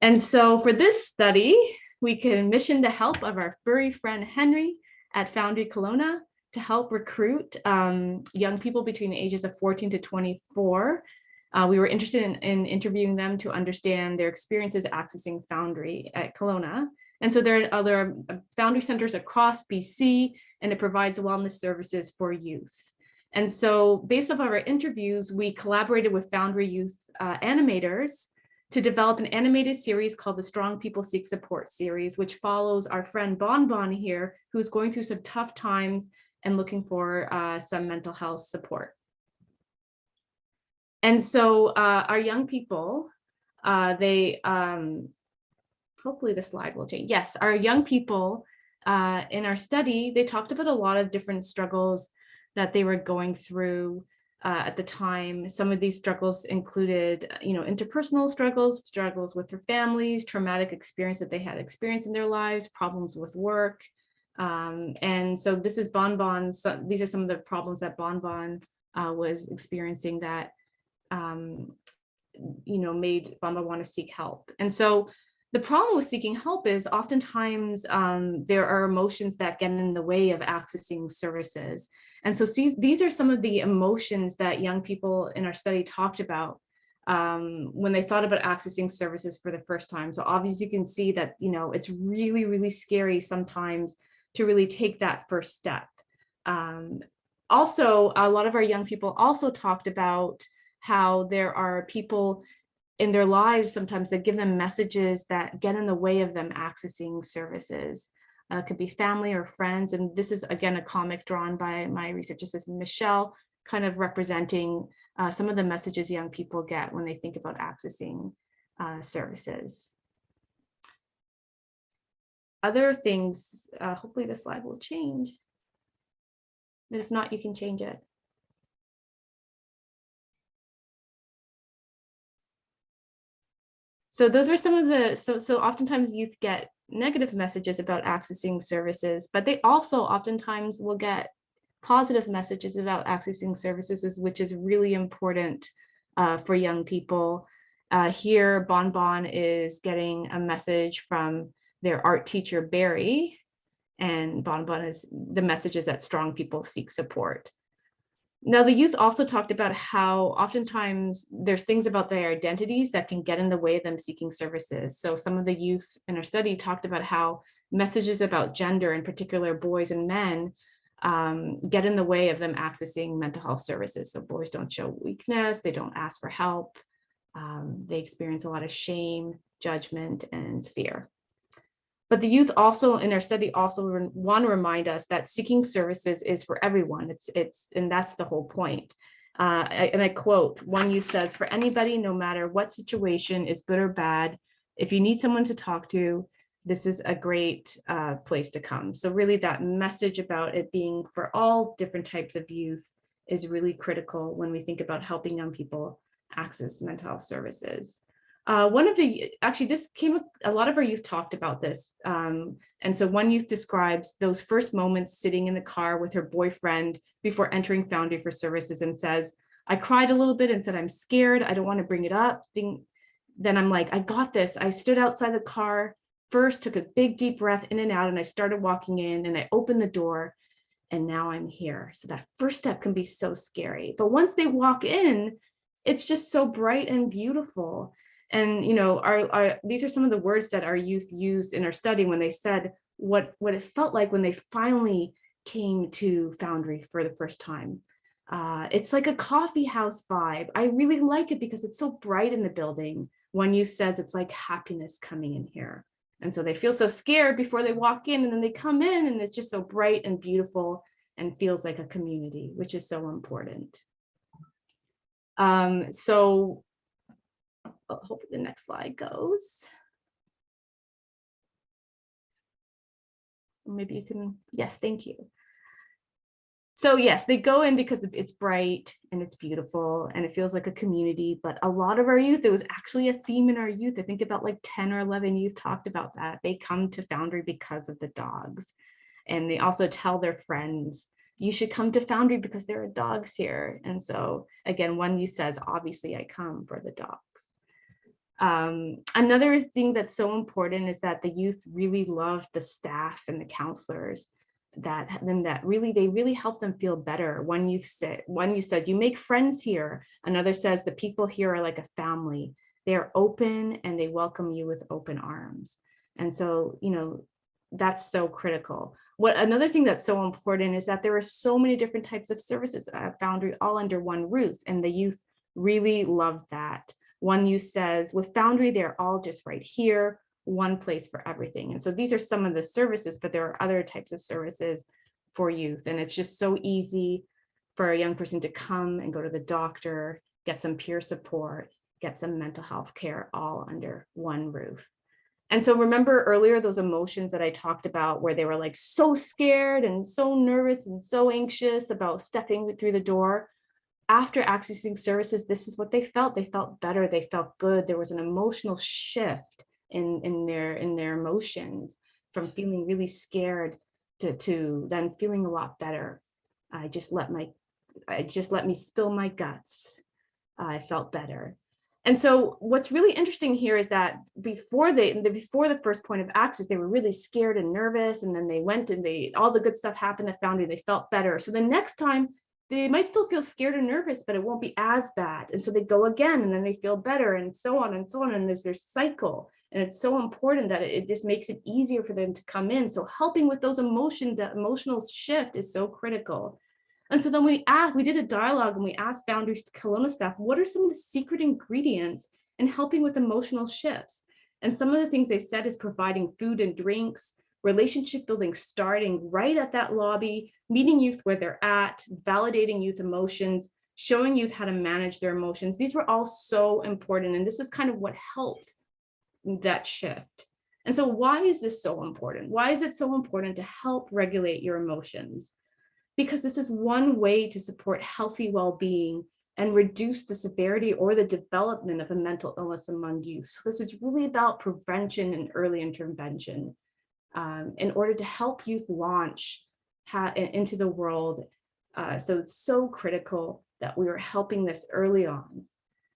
And so for this study, we commissioned the help of our furry friend, Henry, at Foundry Kelowna to help recruit young people between the ages of 14 to 24. We were interested in interviewing them to understand their experiences accessing Foundry at Kelowna. And so there are other Foundry centers across BC, and it provides wellness services for youth. And so based off of our interviews, we collaborated with Foundry youth animators to develop an animated series called the Strong People Seek Support series, which follows our friend Bon Bon here, who's going through some tough times and looking for some mental health support. And so our young people, hopefully the slide will change. Yes, our young people in our study, they talked about a lot of different struggles that they were going through at the time. Some of these struggles included, you know, interpersonal struggles with their families, traumatic experience that they had experienced in their lives, problems with work. And so this is Bon Bon. So these are some of the problems that Bon Bon was experiencing that, you know, made Bon Bon want to seek help. And so the problem with seeking help is oftentimes there are emotions that get in the way of accessing services. And so these are some of the emotions that young people in our study talked about when they thought about accessing services for the first time. So obviously you can see that, you know, it's really, really scary sometimes to really take that first step. Also, a lot of our young people also talked about how there are people in their lives sometimes that give them messages that get in the way of them accessing services. It could be family or friends. And this is, again, a comic drawn by my research assistant, Michelle, kind of representing some of the messages young people get when they think about accessing services. Other things, hopefully the slide will change. But if not, you can change it. So those are some of the, so oftentimes youth get negative messages about accessing services, but they also oftentimes will get positive messages about accessing services, which is really important for young people. Here, Bon Bon is getting a message from their art teacher, Barry, and Bon Bon is the message is that strong people seek support. Now, the youth also talked about how oftentimes there's things about their identities that can get in the way of them seeking services. So some of the youth in our study talked about how messages about gender, in particular boys and men, get in the way of them accessing mental health services. So boys don't show weakness, they don't ask for help, they experience a lot of shame, judgment, and fear. But the youth also in our study also want to remind us that seeking services is for everyone. And that's the whole point. And I quote, one youth says, "For anybody, no matter what situation is good or bad, if you need someone to talk to, this is a great place to come. So really that message about it being for all different types of youth is really critical when we think about helping young people access mental health services. Actually this came, a lot of our youth talked about this. And so one youth describes those first moments sitting in the car with her boyfriend before entering Foundry for services and says, I cried a little bit and said, I'm scared. I don't want to bring it up. Then I'm like, I got this. I stood outside the car first, took a big deep breath in and out, and I started walking in and I opened the door and now I'm here. So that first step can be so scary. But once they walk in, it's just so bright and beautiful. And, you know, these are some of the words that our youth used in our study when they said what it felt like when they finally came to Foundry for the first time. It's like a coffee house vibe. I really like it because it's so bright in the building. One youth says it's like happiness coming in here. And so they feel so scared before they walk in, and then they come in and it's just so bright and beautiful and feels like a community, which is so important. So hopefully the next slide goes. Maybe you can, yes, thank you. So yes, they go in because it's bright and it's beautiful and it feels like a community, but a lot of our youth, it was actually a theme in our youth. I think about like 10 or 11 youth talked about that. They come to Foundry because of the dogs. And they also tell their friends, you should come to Foundry because there are dogs here. And so again, one youth says, obviously I come for the dogs. Another thing that's so important is that the youth really love the staff and the counselors they really help them feel better. One youth said, you make friends here. Another says the people here are like a family. They're open and they welcome you with open arms. And so, you know, that's so critical. Another thing that's so important is that there are so many different types of services at Foundry all under one roof, and the youth really love that. One youth says, with Foundry, they're all just right here, one place for everything. And so these are some of the services, but there are other types of services for youth. And it's just so easy for a young person to come and go to the doctor, get some peer support, get some mental health care all under one roof. And so remember earlier those emotions that I talked about where they were like so scared and so nervous and so anxious about stepping through the door. After accessing services, this is what they felt. They felt better. They felt good. There was an emotional shift in their emotions from feeling really scared to then feeling a lot better. I just let me spill my guts. I felt better. And so what's really interesting here is that before the first point of access, they were really scared and nervous, and then they went and all the good stuff happened at Foundry, they felt better. So the next time they might still feel scared or nervous, but it won't be as bad. And so they go again and then they feel better, and so on and so on. And there's their cycle. And it's so important that it just makes it easier for them to come in. So helping with those emotions, the emotional shift is so critical. And so then we did a dialogue and we asked Foundry's Kelowna staff, what are some of the secret ingredients in helping with emotional shifts? And some of the things they said is providing food and drinks, relationship building starting right at that lobby, meeting youth where they're at, validating youth emotions, showing youth how to manage their emotions. These were all so important. And this is kind of what helped that shift. And so why is this so important? Why is it so important to help regulate your emotions? Because this is one way to support healthy well-being and reduce the severity or the development of a mental illness among youth. So this is really about prevention and early intervention in order to help youth launch into the world. So it's so critical that we are helping this early on.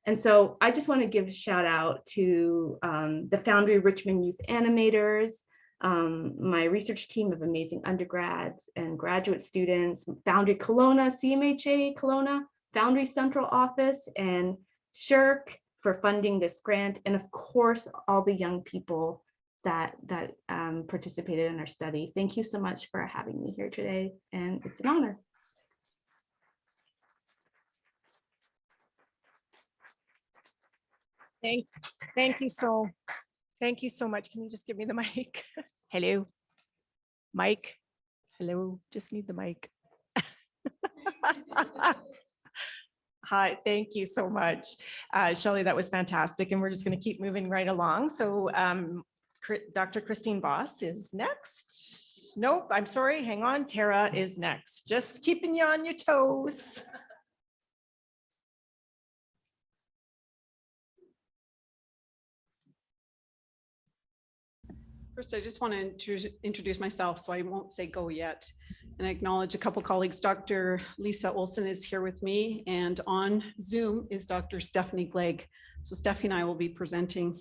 And so I just want to give a shout out to the Foundry Richmond Youth Animators, my research team of amazing undergrads and graduate students, Foundry Kelowna, CMHA Kelowna, Foundry Central Office, and SHIRK for funding this grant. And of course, all the young people that participated in our study. Thank you so much for having me here today, and it's an honor. Thank you so much. Can you just give me the mic? Hello, mic. Hello, just need the mic. Hi, thank you so much. Shelley, that was fantastic. And we're just going to keep moving right along. So Dr. Christine Voss is next. Nope, I'm sorry, hang on, Tara is next. Just keeping you on your toes. First, I just want to introduce myself, so I won't say go yet. And I acknowledge a couple colleagues. Dr. Lisa Olson is here with me, and on Zoom is Dr. Stephanie Glegg. So Stephanie and I will be presenting.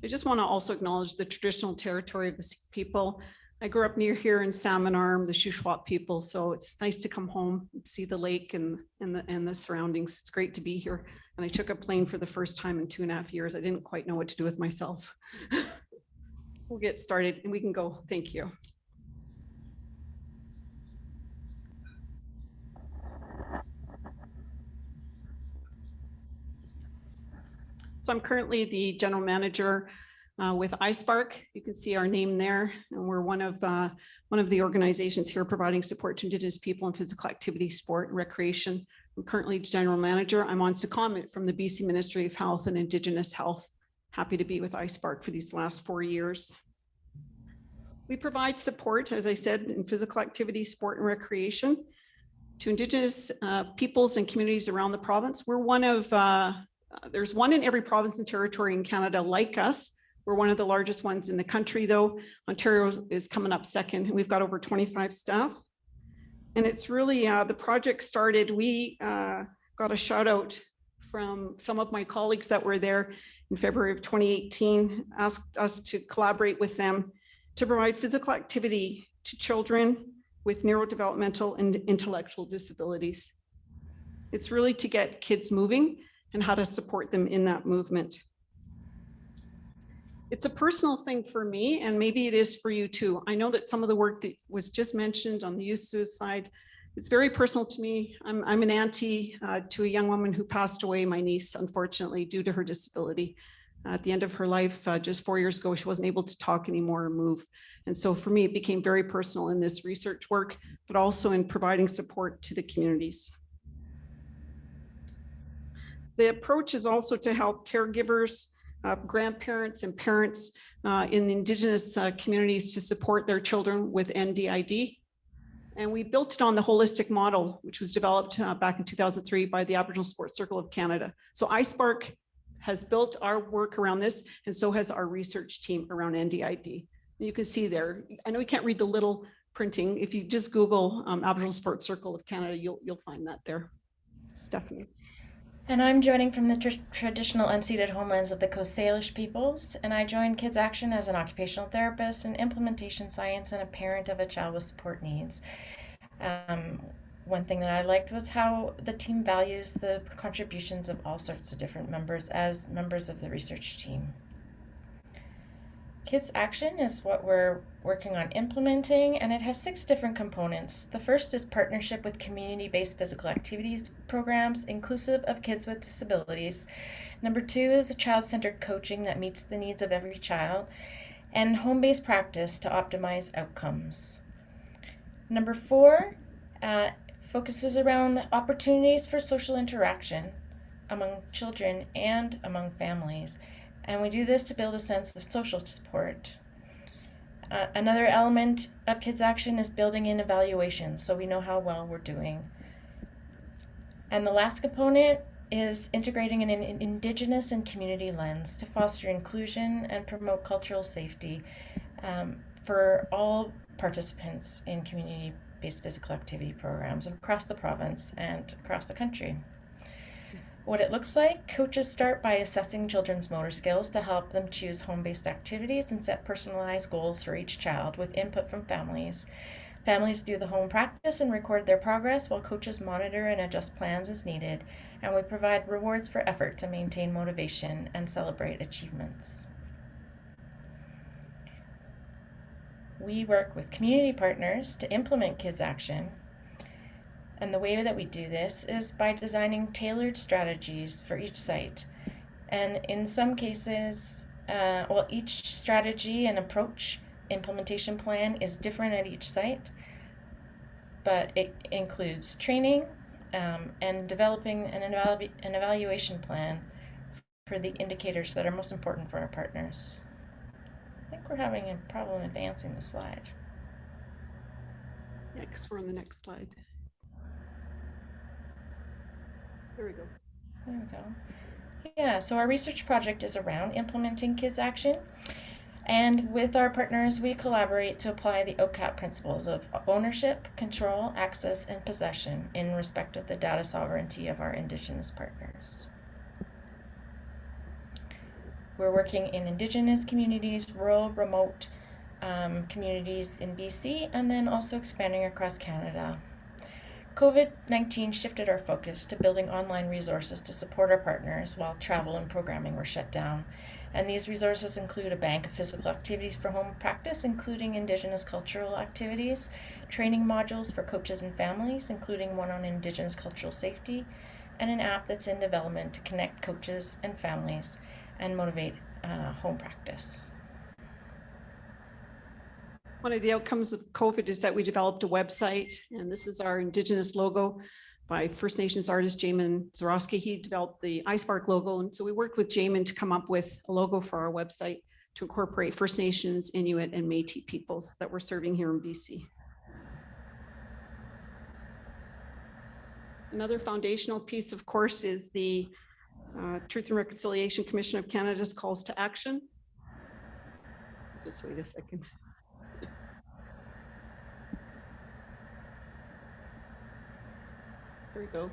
I just want to also acknowledge the traditional territory of the Sikh people. I grew up near here in Salmon Arm, the Shuswap people, so it's nice to come home, see the lake and the surroundings. It's great to be here. And I took a plane for the first time in 2.5 years. I didn't quite know what to do with myself. So we'll get started and we can go. Thank you. So I'm currently the general manager with iSpark. You can see our name there, and we're one of the organizations here providing support to Indigenous people in physical activity, sport, and recreation. I'm currently general manager. I'm on secondment from the BC Ministry of Health and Indigenous Health. Happy to be with iSpark for these last 4 years. We provide support, as I said, in physical activity, sport, and recreation to Indigenous peoples and communities around the province. We're one of, there's one in every province and territory in Canada like us. We're one of the largest ones in the country, though. Ontario is coming up second. We've got over 25 staff. And it's really, the project started, we got a shout out from some of my colleagues that were there in February of 2018, asked us to collaborate with them to provide physical activity to children with neurodevelopmental and intellectual disabilities. It's really to get kids moving and how to support them in that movement. It's a personal thing for me, and maybe it is for you too. I know that some of the work that was just mentioned on the youth suicide, it's very personal to me. I'm an auntie to a young woman who passed away, my niece, unfortunately, due to her disability. At the end of her life, just 4 years ago, she wasn't able to talk anymore or move. And so for me, it became very personal in this research work, but also in providing support to the communities. The approach is also to help caregivers, grandparents and parents in the Indigenous communities to support their children with NDID. And we built it on the holistic model, which was developed back in 2003 by the Aboriginal Sports Circle of Canada. So iSpark has built our work around this, and so has our research team around NDID. You can see there, I know you can't read the little printing. If you just Google Aboriginal Sports Circle of Canada, you'll find that there. Stephanie. And I'm joining from the traditional unceded homelands of the Coast Salish peoples, and I joined Kids Action as an occupational therapist in implementation science and a parent of a child with support needs. One thing that I liked was how the team values the contributions of all sorts of different members as members of the research team. Kids Action is what we're working on implementing, and it has 6 different components. The first is partnership with community-based physical activities programs inclusive of kids with disabilities. Number 2 is a child-centered coaching that meets the needs of every child, and home-based practice to optimize outcomes. Number 4 focuses around opportunities for social interaction among children and among families. And we do this to build a sense of social support. Another element of Kids Action is building in evaluation so we know how well we're doing. And the last component is integrating an Indigenous and community lens to foster inclusion and promote cultural safety for all participants in community-based physical activity programs across the province and across the country. What it looks like, coaches start by assessing children's motor skills to help them choose home-based activities and set personalized goals for each child with input from families. Families do the home practice and record their progress while coaches monitor and adjust plans as needed, and we provide rewards for effort to maintain motivation and celebrate achievements. We work with community partners to implement Kids Action. And the way that we do this is by designing tailored strategies for each site. And in some cases, each strategy and approach implementation plan is different at each site, but it includes training and developing an evaluation plan for the indicators that are most important for our partners. Okay. like we're having a problem advancing the slide. Yeah, because we're on the next slide. There we go. There we go. Yeah, so our research project is around implementing Kids Action. And with our partners, we collaborate to apply the OCAP principles of ownership, control, access, and possession in respect of the data sovereignty of our Indigenous partners. We're working in Indigenous communities, rural, remote communities in BC, and then also expanding across Canada. COVID-19 shifted our focus to building online resources to support our partners while travel and programming were shut down. And these resources include a bank of physical activities for home practice, including Indigenous cultural activities, training modules for coaches and families, including one on Indigenous cultural safety, and an app that's in development to connect coaches and families and motivate home practice. One of the outcomes of COVID is that we developed a website, and this is our Indigenous logo by First Nations artist Jamin Zarowski. He developed the iSpark logo, and so we worked with Jamin to come up with a logo for our website to incorporate First Nations, Inuit, and Métis peoples that we're serving here in BC. Another foundational piece, of course, is the Truth and Reconciliation Commission of Canada's calls to action. Just wait a second. There we go.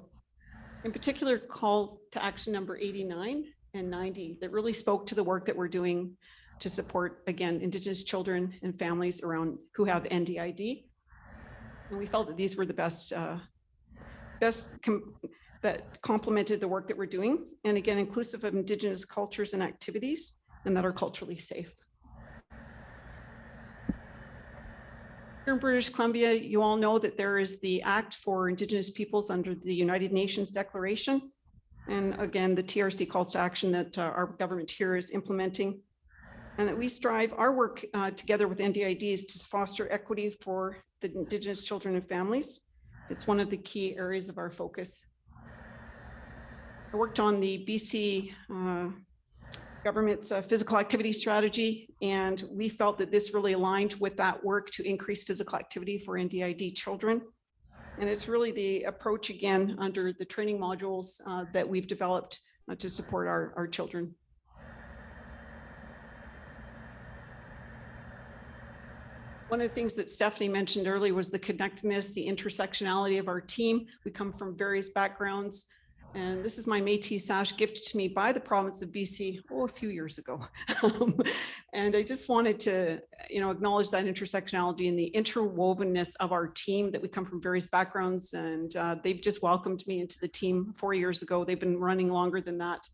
In particular, call to action number 89 and 90 that really spoke to the work that we're doing to support, again, Indigenous children and families around who have NDID. And we felt that these were the best that complemented the work that we're doing. And again, inclusive of Indigenous cultures and activities, and that are culturally safe. Here in British Columbia, you all know that there is the Act for Indigenous Peoples under the United Nations Declaration. And again, the TRC calls to action that our government here is implementing. And that we strive our work together with NDIDs to foster equity for the Indigenous children and families. It's one of the key areas of our focus. I worked on the BC government's physical activity strategy, and we felt that this really aligned with that work to increase physical activity for NDID children. And it's really the approach, again, under the training modules that we've developed to support our children. One of the things that Stephanie mentioned earlier was the connectedness, the intersectionality of our team. We come from various backgrounds. And this is my Métis sash gifted to me by the province of BC, a few years ago. And I just wanted to, acknowledge that intersectionality and the interwovenness of our team, that we come from various backgrounds, and they've just welcomed me into the team 4 years ago. They've been running longer than that,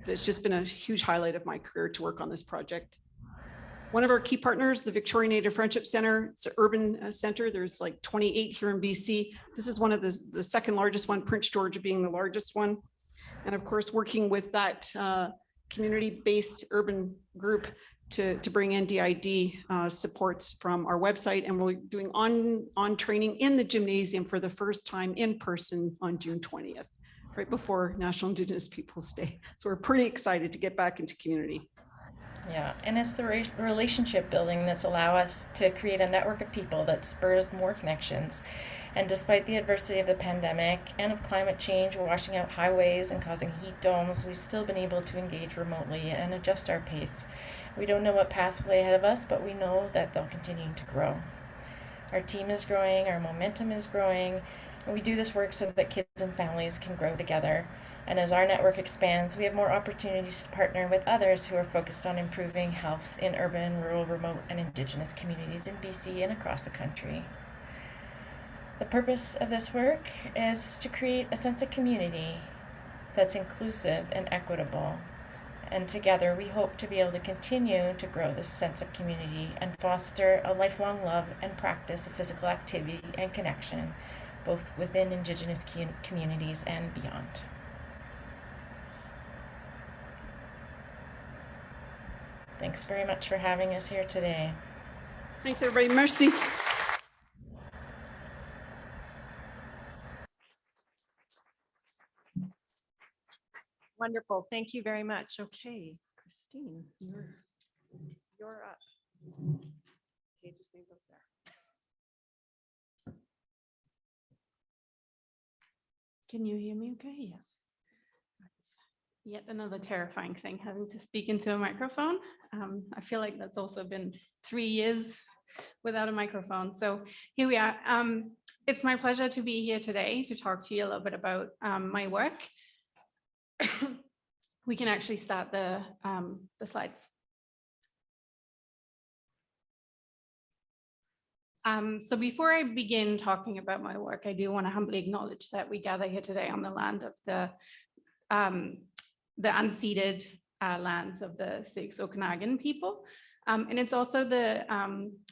but it's just been a huge highlight of my career to work on this project. One of our key partners, the Victoria Native Friendship Center, it's an urban center. There's like 28 here in BC. This is one of the second largest one, Prince George being the largest one. And of course, working with that community-based urban group to bring NDID supports from our website. And we're doing on training in the gymnasium for the first time in person on June 20th, right before National Indigenous Peoples Day. So we're pretty excited to get back into community. Yeah, and it's the relationship building that's allowed us to create a network of people that spurs more connections. And despite the adversity of the pandemic and of climate change washing out highways and causing heat domes, we've still been able to engage remotely and adjust our pace. We don't know what paths lay ahead of us, but we know that they'll continue to grow. Our team is growing, our momentum is growing, and we do this work so that kids and families can grow together. And as our network expands, we have more opportunities to partner with others who are focused on improving health in urban, rural, remote, and Indigenous communities in BC and across the country. The purpose of this work is to create a sense of community that's inclusive and equitable. And together, we hope to be able to continue to grow this sense of community and foster a lifelong love and practice of physical activity and connection, both within Indigenous communities and beyond. Thanks very much for having us here today. Thanks, everybody. Merci. Wonderful. Thank you very much. Okay, Christine, you're up. Okay, just leave those there. Can you hear me okay? Yes. Yet another terrifying thing, having to speak into a microphone. I feel like that's also been 3 years without a microphone. So here we are. It's my pleasure to be here today to talk to you a little bit about my work. We can actually start the slides. So before I begin talking about my work, I do want to humbly acknowledge that we gather here today on the land of the unceded lands of the Six Okanagan people. And it's also the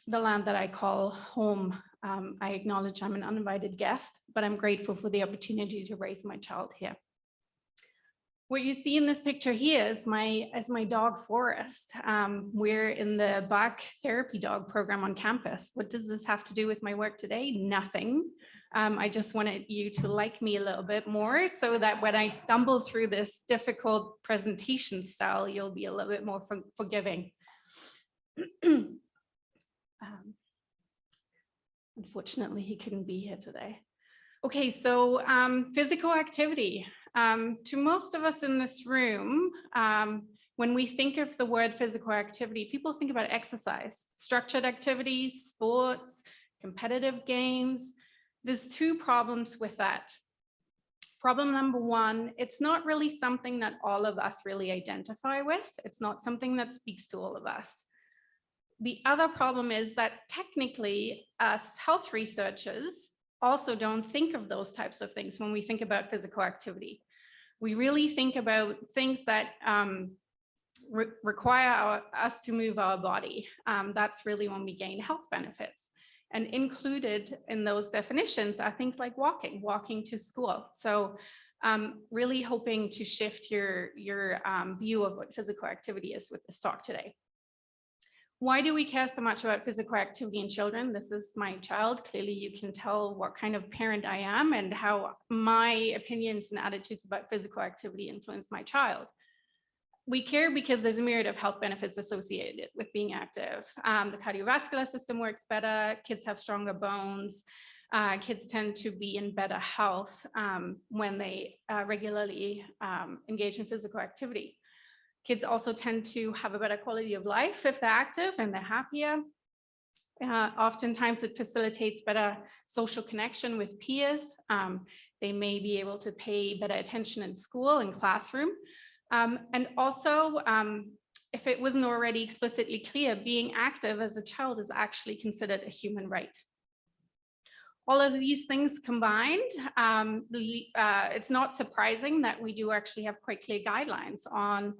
land that I call home. I acknowledge I'm an uninvited guest, but I'm grateful for the opportunity to raise my child here. What you see in this picture here is my dog Forrest. We're in the back therapy dog program on campus. What does this have to do with my work today? Nothing. I just wanted you to like me a little bit more so that when I stumble through this difficult presentation style, you'll be a little bit more forgiving. Unfortunately, he couldn't be here today. Okay, so physical activity. To most of us in this room, when we think of the word physical activity, people think about exercise, structured activities, sports, competitive games. There's two problems with that. Problem number one, it's not really something that all of us really identify with. It's not something that speaks to all of us. The other problem is that technically, us health researchers also don't think of those types of things when we think about physical activity. We really think about things that require us to move our body. That's really when we gain health benefits. And included in those definitions are things like walking to school. So really hoping to shift your view of what physical activity is with this talk today. Why do we care so much about physical activity in children? This is my child. Clearly, you can tell what kind of parent I am and how my opinions and attitudes about physical activity influence my child. We care because there's a myriad of health benefits associated with being active. The cardiovascular system works better, kids have stronger bones, kids tend to be in better health when they regularly engage in physical activity. Kids also tend to have a better quality of life if they're active and they're happier. Oftentimes it facilitates better social connection with peers. They may be able to pay better attention in school and classroom. And also, if it wasn't already explicitly clear, being active as a child is actually considered a human right. All of these things combined, it's not surprising that we do actually have quite clear guidelines on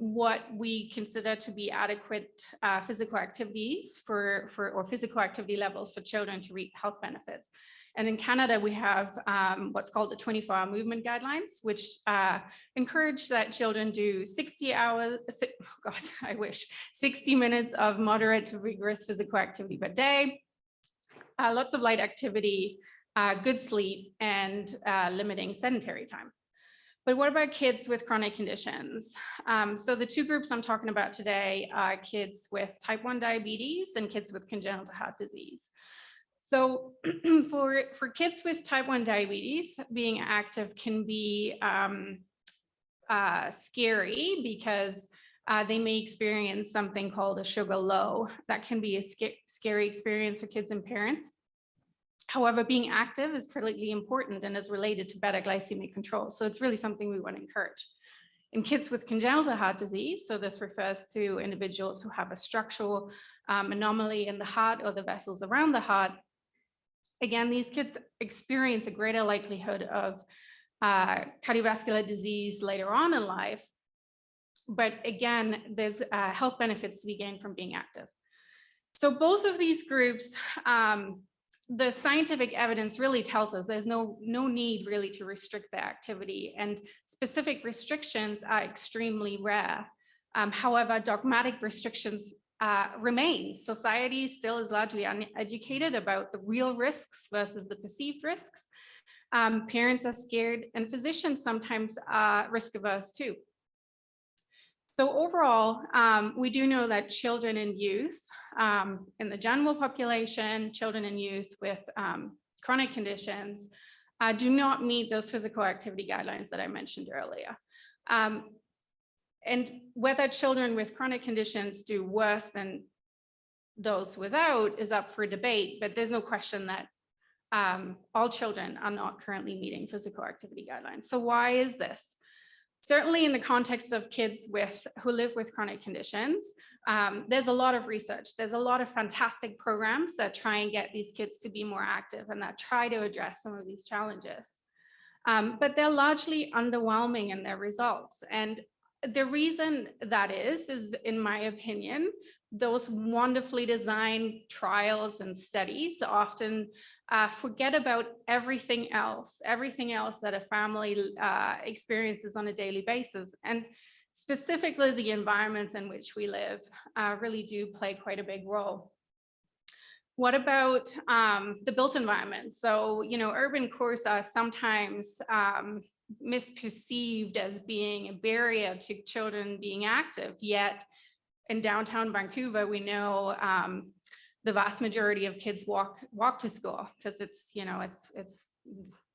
what we consider to be adequate physical activities or physical activity levels for children to reap health benefits. And in Canada, we have what's called the 24-hour movement guidelines, which encourage that children do 60 minutes of moderate to rigorous physical activity per day, lots of light activity, good sleep, and limiting sedentary time. But what about kids with chronic conditions? So the two groups I'm talking about today are kids with type 1 diabetes and kids with congenital heart disease. So for kids with type 1 diabetes, being active can be scary because they may experience something called a sugar low. That can be a scary experience for kids and parents. However, being active is critically important and is related to better glycemic control. So it's really something we want to encourage. In kids with congenital heart disease, so this refers to individuals who have a structural anomaly in the heart or the vessels around the heart. Again, these kids experience a greater likelihood of cardiovascular disease later on in life. But again, there's health benefits to be gained from being active. So both of these groups, the scientific evidence really tells us there's no need really to restrict their activity, and specific restrictions are extremely rare. However, dogmatic restrictions remain. Society still is largely uneducated about the real risks versus the perceived risks. Parents are scared and physicians sometimes are risk averse too. So overall, we do know that children and youth in the general population, children and youth with chronic conditions do not meet those physical activity guidelines that I mentioned earlier. And whether children with chronic conditions do worse than those without is up for debate, but there's no question that all children are not currently meeting physical activity guidelines. So why is this? Certainly in the context of kids who live with chronic conditions, there's a lot of research. There's a lot of fantastic programs that try and get these kids to be more active and that try to address some of these challenges. But they're largely underwhelming in their results. And the reason that is in my opinion, those wonderfully designed trials and studies often forget about everything else that a family experiences on a daily basis. And specifically the environments in which we live really do play quite a big role. What about the built environment? So, you know, urban cores are sometimes misperceived as being a barrier to children being active, yet in downtown Vancouver, we know the vast majority of kids walk to school because it's, you know,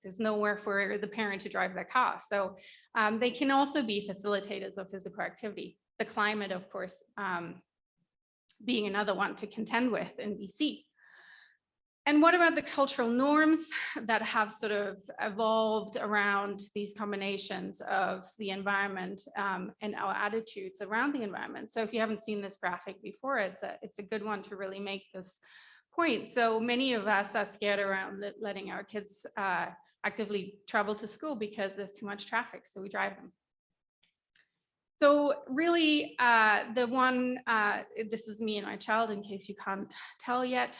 there's nowhere for the parent to drive their car. So they can also be facilitators of physical activity. The climate, of course, being another one to contend with in BC. And what about the cultural norms that have sort of evolved around these combinations of the environment and our attitudes around the environment? So if you haven't seen this graphic before, it's a good one to really make this point. So many of us are scared around letting our kids actively travel to school because there's too much traffic, so we drive them. So really, this is me and my child, in case you can't tell yet.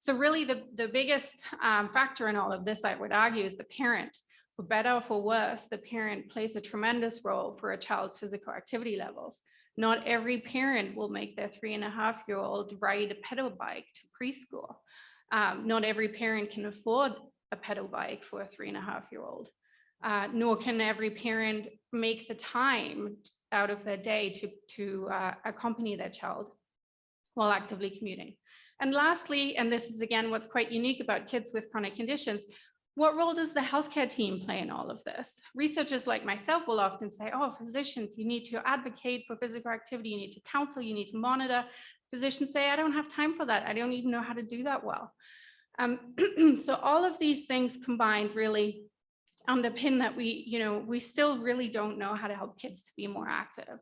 So really the biggest factor in all of this, I would argue, is the parent. For better or for worse, the parent plays a tremendous role for a child's physical activity levels. Not every parent will make their 3.5-year-old ride a pedal bike to preschool. Not every parent can afford a pedal bike for a 3.5-year-old. Nor can every parent make the time out of their day to accompany their child while actively commuting. And lastly, and this is again what's quite unique about kids with chronic conditions, what role does the healthcare team play in all of this? Researchers like myself will often say, oh, physicians, you need to advocate for physical activity, you need to counsel, you need to monitor. Physicians say, I don't have time for that. I don't even know how to do that well. So all of these things combined really underpin that we still really don't know how to help kids to be more active.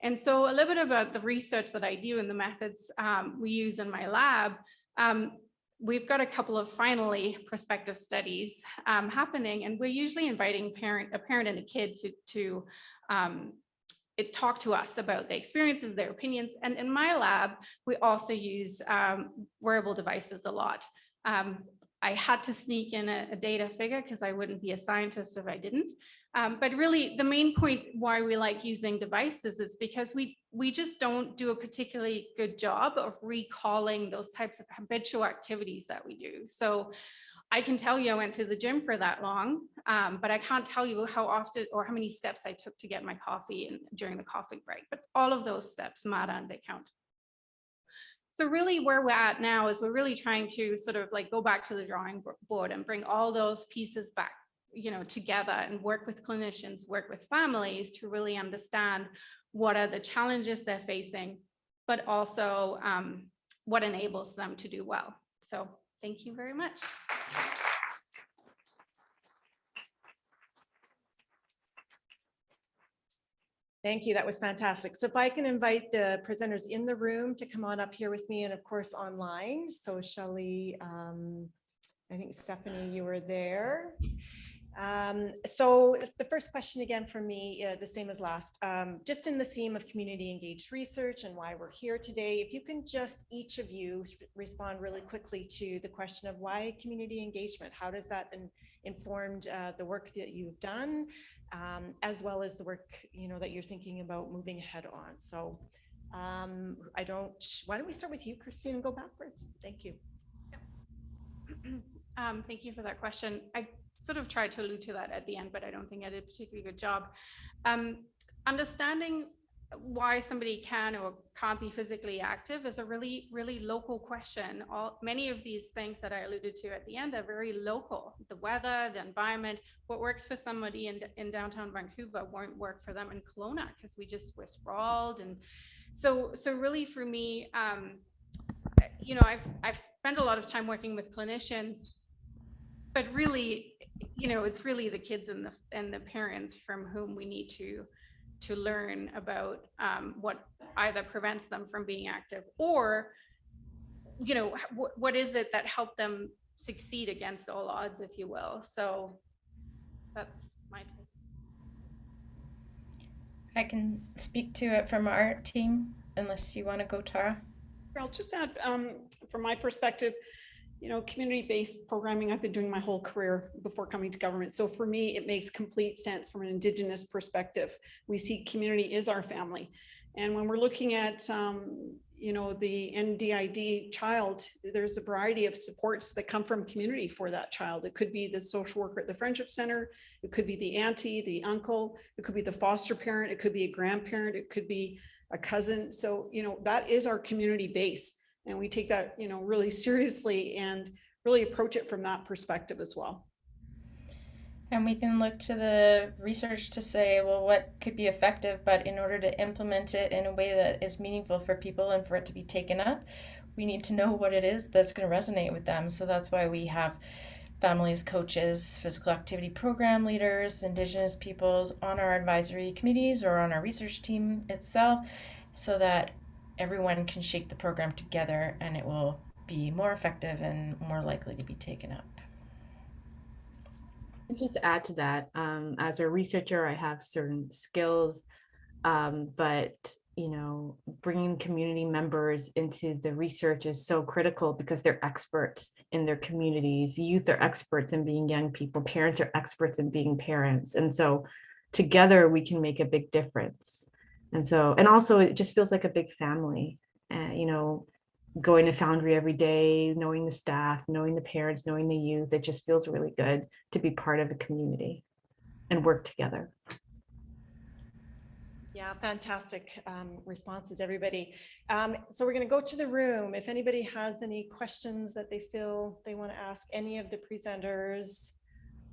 And so a little bit about the research that I do and the methods we use in my lab. We've got a couple of finally prospective studies happening, and we're usually inviting a parent and a kid to talk to us about their experiences, their opinions. And in my lab, we also use wearable devices a lot. I had to sneak in a data figure because I wouldn't be a scientist if I didn't. But really, the main point why we like using devices is because we just don't do a particularly good job of recalling those types of habitual activities that we do. So I can tell you I went to the gym for that long, but I can't tell you how often or how many steps I took to get my coffee during the coffee break. But all of those steps matter and they count. So really where we're at now is we're really trying to sort of like go back to the drawing board and bring all those pieces back, together and work with clinicians, work with families to really understand what are the challenges they're facing, but also what enables them to do well. So thank you very much. Thank you. That was fantastic. So if I can invite the presenters in the room to come on up here with me and of course online. So Shelley, I think Stephanie, you were there. So the first question again for me, the same as last, just in the theme of community engaged research and why we're here today, if you can just each of you respond really quickly to the question of why community engagement, how does that informed the work that you've done, as well as the work that you're thinking about moving ahead on. So why don't we start with you, Christine, and go backwards? Thank you. Thank you for that question. I sort of tried to allude to that at the end, but I don't think I did a particularly good job. Understanding why somebody can or can't be physically active is a really, really local question. Many of these things that I alluded to at the end are very local. The weather, the environment, what works for somebody in downtown Vancouver won't work for them in Kelowna because we're sprawled. And so really for me, you know, I've spent a lot of time working with clinicians, but really, you know, it's really the kids and the parents from whom we need to learn about what either prevents them from being active or, you know, what is it that helped them succeed against all odds, if you will. So that's my take. I can speak to it from our team, unless you want to go, Tara. I'll just add, from my perspective, you know, community-based programming, I've been doing my whole career before coming to government. So for me, it makes complete sense from an Indigenous perspective. We see community is our family. And when we're looking at, you know, the NDID child, there's a variety of supports that come from community for that child. It could be the social worker at the Friendship Center. It could be the auntie, the uncle. It could be the foster parent. It could be a grandparent. It could be a cousin. So, you know, that is our community base. And we take that, you know, really seriously and really approach it from that perspective as well. And we can look to the research to say, well, what could be effective, but in order to implement it in a way that is meaningful for people and for it to be taken up, we need to know what it is that's going to resonate with them. So that's why we have families, coaches, physical activity program leaders, Indigenous peoples on our advisory committees or on our research team itself, so that everyone can shake the program together and it will be more effective and more likely to be taken up. Just add to that, as a researcher, I have certain skills, but you know, bringing community members into the research is so critical because they're experts in their communities. Youth are experts in being young people. Parents are experts in being parents. And so together we can make a big difference. And so, and also it just feels like a big family, you know, going to Foundry every day, knowing the staff, knowing the parents, knowing the youth. It just feels really good to be part of a community and work together. Yeah, fantastic responses, everybody. So we're going to go to the room. If anybody has any questions that they feel they want to ask any of the presenters,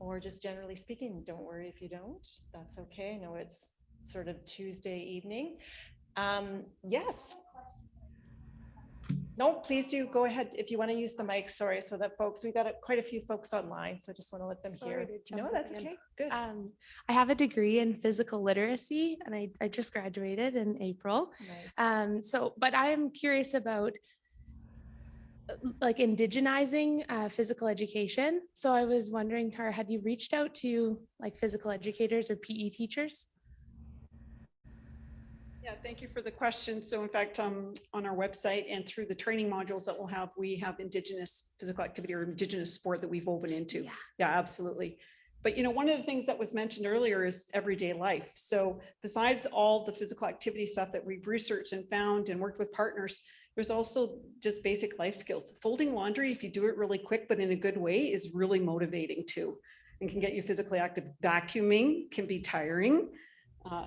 or just generally speaking, don't worry if you don't. That's okay. I know it's sort of Tuesday evening. Yes. No, please do go ahead if you want to use the mic. Sorry, so that folks, we got quite a few folks online, so I just want to let them hear. No, that's okay. Good. I have a degree in physical literacy, and I just graduated in April. Nice. But I am curious about like indigenizing physical education. So I was wondering, Tara, had you reached out to like physical educators or PE teachers? Yeah, thank you for the question. So in fact, on our website and through the training modules that we'll have, we have Indigenous physical activity or Indigenous sport that we've woven into. Yeah, absolutely. But you know, one of the things that was mentioned earlier is everyday life. So besides all the physical activity stuff that we've researched and found and worked with partners, there's also just basic life skills. Folding laundry, if you do it really quick, but in a good way, is really motivating too, and can get you physically active. Vacuuming can be tiring.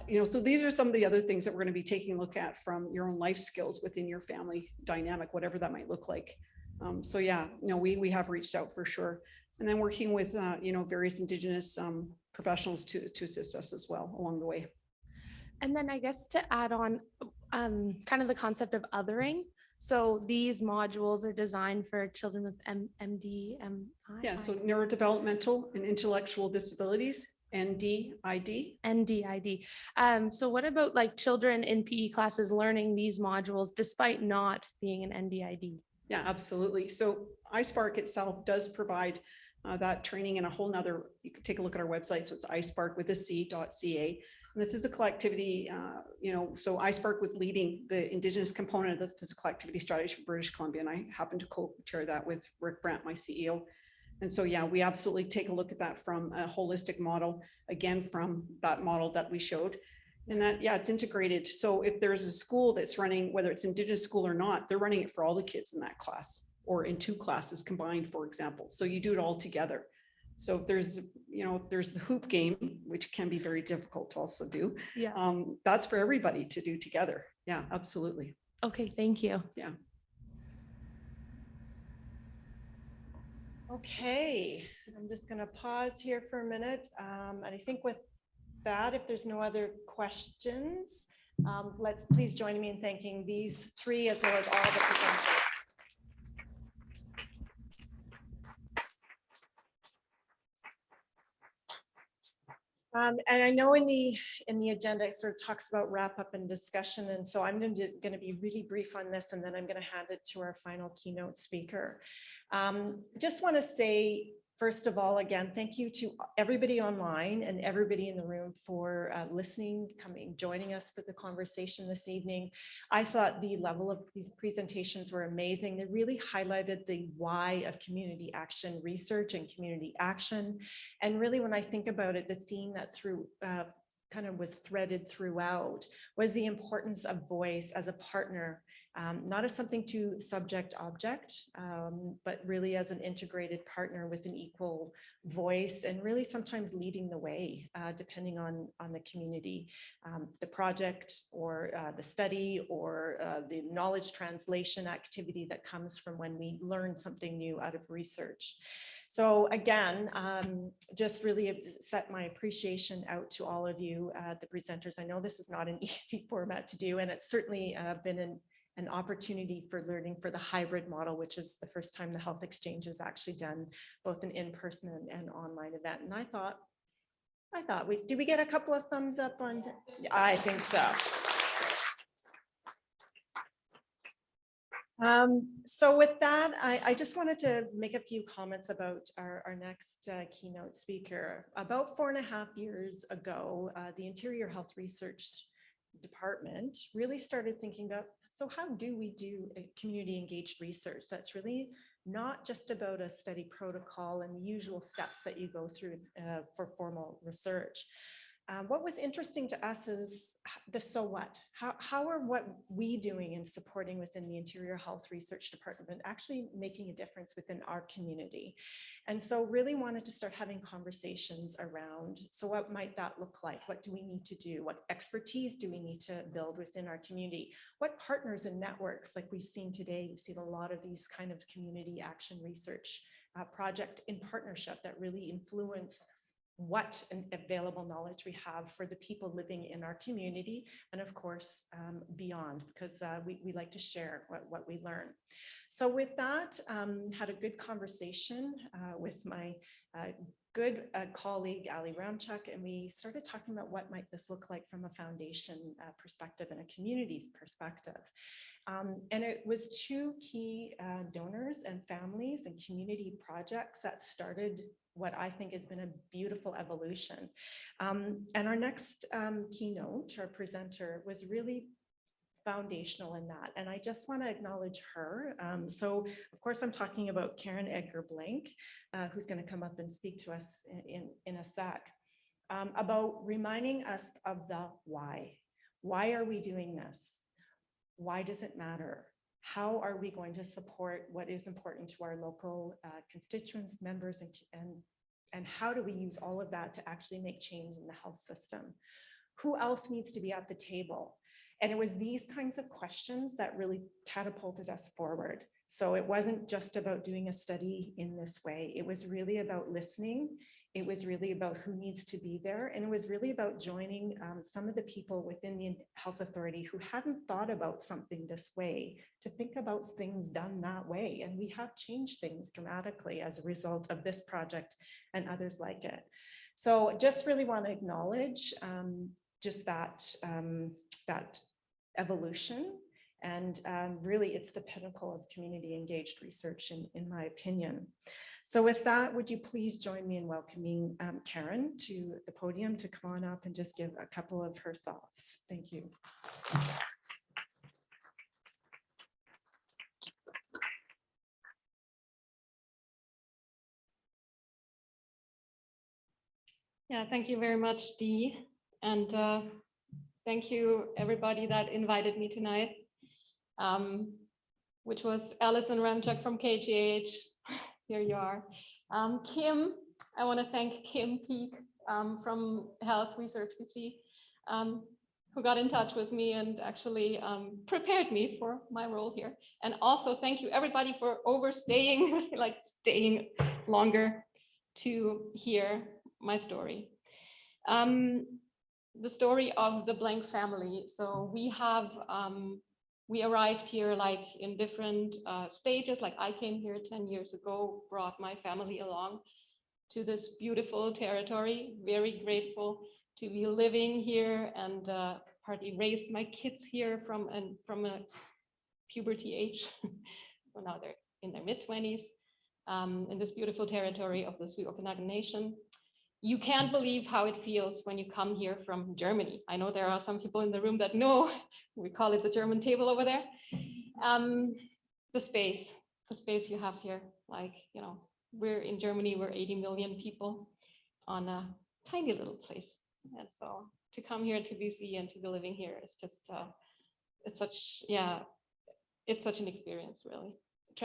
You know, so these are some of the other things that we're going to be taking a look at from your own life skills within your family dynamic, whatever that might look like. So yeah, you know, we have reached out for sure. And then working with, you know, various Indigenous professionals to assist us as well along the way. And then I guess to add on kind of the concept of othering. So these modules are designed for children with MD. Yeah, so neurodevelopmental and intellectual disabilities. NDID. So what about like children in PE classes learning these modules despite not being an NDID? Yeah, absolutely. So iSpark itself does provide that training in a whole nother, you can take a look at our website. So it's iSpark with a C.ca. And the physical activity, you know, so iSpark was leading the Indigenous component of the physical activity strategy for British Columbia. And I happen to co-chair that with Rick Brandt, my CEO. And so, yeah, we absolutely take a look at that from a holistic model, again, from that model that we showed. And that, yeah, it's integrated. So if there's a school that's running, whether it's Indigenous school or not, they're running it for all the kids in that class or in 2 classes combined, for example. So you do it all together. So there's, there's the hoop game, which can be very difficult to also do. Yeah. That's for everybody to do together. Yeah, absolutely. Okay, thank you. Yeah. Okay, I'm just going to pause here for a minute. And I think with that, if there's no other questions, let's please join me in thanking these three as well as all the presenters. And I know in the agenda, it sort of talks about wrap up and discussion. And so I'm going to be really brief on this, and then I'm going to hand it to our final keynote speaker. Just want to say, first of all, again, thank you to everybody online and everybody in the room for listening, joining us for the conversation this evening. I thought the level of these presentations were amazing. They really highlighted the why of community action research and community action. And really, when I think about it, the theme that kind of was threaded throughout was the importance of voice as a partner, not as something to subject object, but really as an integrated partner with an equal voice, and really sometimes leading the way, depending on the community, the project or the study or the knowledge translation activity that comes from when we learn something new out of research. So again, just really set my appreciation out to all of you, the presenters. I know this is not an easy format to do, and it's certainly been an opportunity for learning for the hybrid model, which is the first time the Health Exchange has actually done both an in-person and online event. And I thought, did we get a couple of thumbs up on? I think so. So with that, I just wanted to make a few comments about our next keynote speaker. About 4.5 years ago, the Interior Health Research Department really started thinking about, so how do we do a community engaged research that's really not just about a study protocol and the usual steps that you go through for formal research. What was interesting to us is the so what. How are what we doing in supporting within the Interior Health Research Department actually making a difference within our community? And so really wanted to start having conversations around, so what might that look like? What do we need to do? What expertise do we need to build within our community? What partners and networks, like we've seen today, we've seen a lot of these kind of community action research project in partnership that really influence what an available knowledge we have for the people living in our community, and of course beyond, because we like to share what we learn. So with that, had a good conversation with my good colleague Ali Ramchuk, and we started talking about what might this look like from a foundation perspective and a community's perspective. And it was two key donors and families and community projects that started what I think has been a beautiful evolution. And our next keynote, our presenter, was really foundational in that. And I just want to acknowledge her. So of course, I'm talking about Karen Edgar Blank, who's going to come up and speak to us in a sec, about reminding us of the why. Why are we doing this? Why does it matter? How are we going to support what is important to our local constituents, members, and how do we use all of that to actually make change in the health system? Who else needs to be at the table? And it was these kinds of questions that really catapulted us forward. So it wasn't just about doing a study in this way. It was really about listening. It was really about who needs to be there. And it was really about joining some of the people within the health authority who hadn't thought about something this way, to think about things done that way. And we have changed things dramatically as a result of this project and others like it. So just really want to acknowledge just that evolution. And really, it's the pinnacle of community engaged research, in my opinion. So with that, would you please join me in welcoming Karen to the podium to come on up and just give a couple of her thoughts. Thank you. Yeah, thank you very much, Dee. And thank you everybody that invited me tonight, which was Alison Ramchuk from KGH. Here you are. Kim I want to thank Kim Peak from Health Research BC, who got in touch with me and actually prepared me for my role here. And also thank you everybody for overstaying, like staying longer to hear my story. The story of the Blank family. So we have, we arrived here like in different stages. Like I came here 10 years ago, brought my family along to this beautiful territory, very grateful to be living here, and partly raised my kids here from a puberty age. So now they're in their mid-20s in this beautiful territory of the Sioux Okanagan Nation. You can't believe how it feels when you come here from Germany. I know there are some people in the room that know, we call it the German table over there. The space you have here, like, you know, we're in Germany, we're 80 million people on a tiny little place. And so to come here to BC and to be living here is just, it's such, yeah, it's such an experience, really.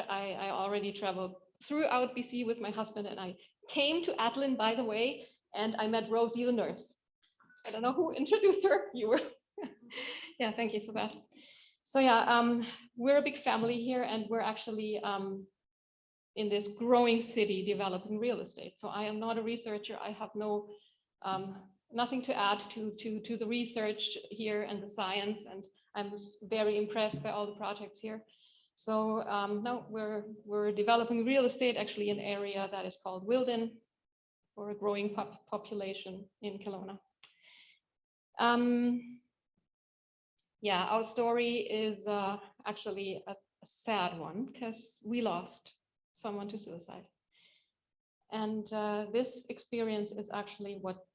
I already traveled throughout BC with my husband, and I came to Atlin, by the way, and I met Rosie, the nurse. I don't know who introduced her, you were. Yeah, thank you for that. So yeah, we're a big family here, and we're actually in this growing city developing real estate. So I am not a researcher. I have no nothing to add to the research here and the science, and I'm very impressed by all the projects here. So no, we're developing real estate, actually an area that is called Wilden, for a growing population in Kelowna. Yeah, our story is actually a sad one because we lost someone to suicide. And this experience is actually what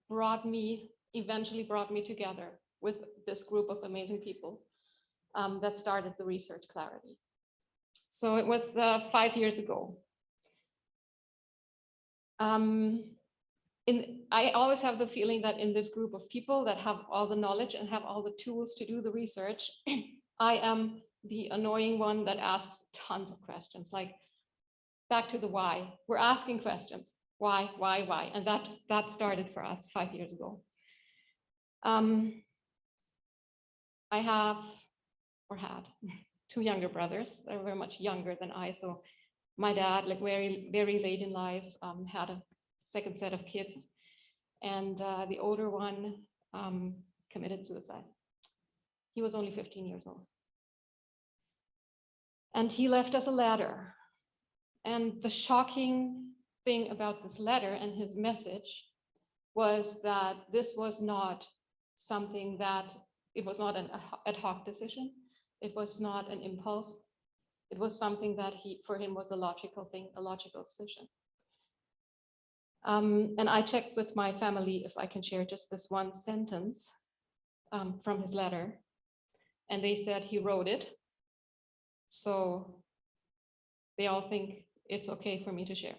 eventually brought me together with this group of amazing people that started the research Clarity. So it was 5 years ago. I always have the feeling that in this group of people that have all the knowledge and have all the tools to do the research, I am the annoying one that asks tons of questions, like back to the why. We're asking questions, why? And that started for us 5 years ago. I have, or had, 2 younger brothers. They're very much younger than I. So my dad, like very, very late in life, had a second set of kids. And the older one committed suicide. He was only 15 years old. And he left us a letter. And the shocking thing about this letter and his message was that this was not something that, it was not an ad hoc decision. It was not an impulse. It was something that for him was a logical thing, a logical decision. And I checked with my family if I can share just this one sentence from his letter. And they said he wrote it. So they all think it's okay for me to share.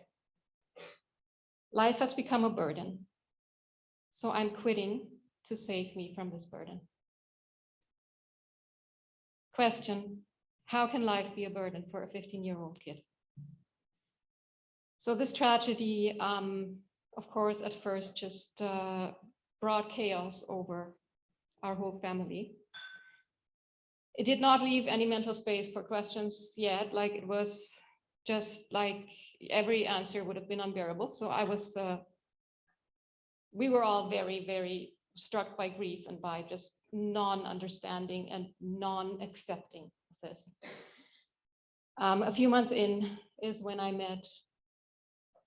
Life has become a burden. So I'm quitting to save me from this burden. Question, how can life be a burden for a 15-year-old kid? So this tragedy, of course, at first just brought chaos over our whole family. It did not leave any mental space for questions yet, like it was just like every answer would have been unbearable. So we were all very, very struck by grief and by just non-understanding and non-accepting of this. A few months in is when I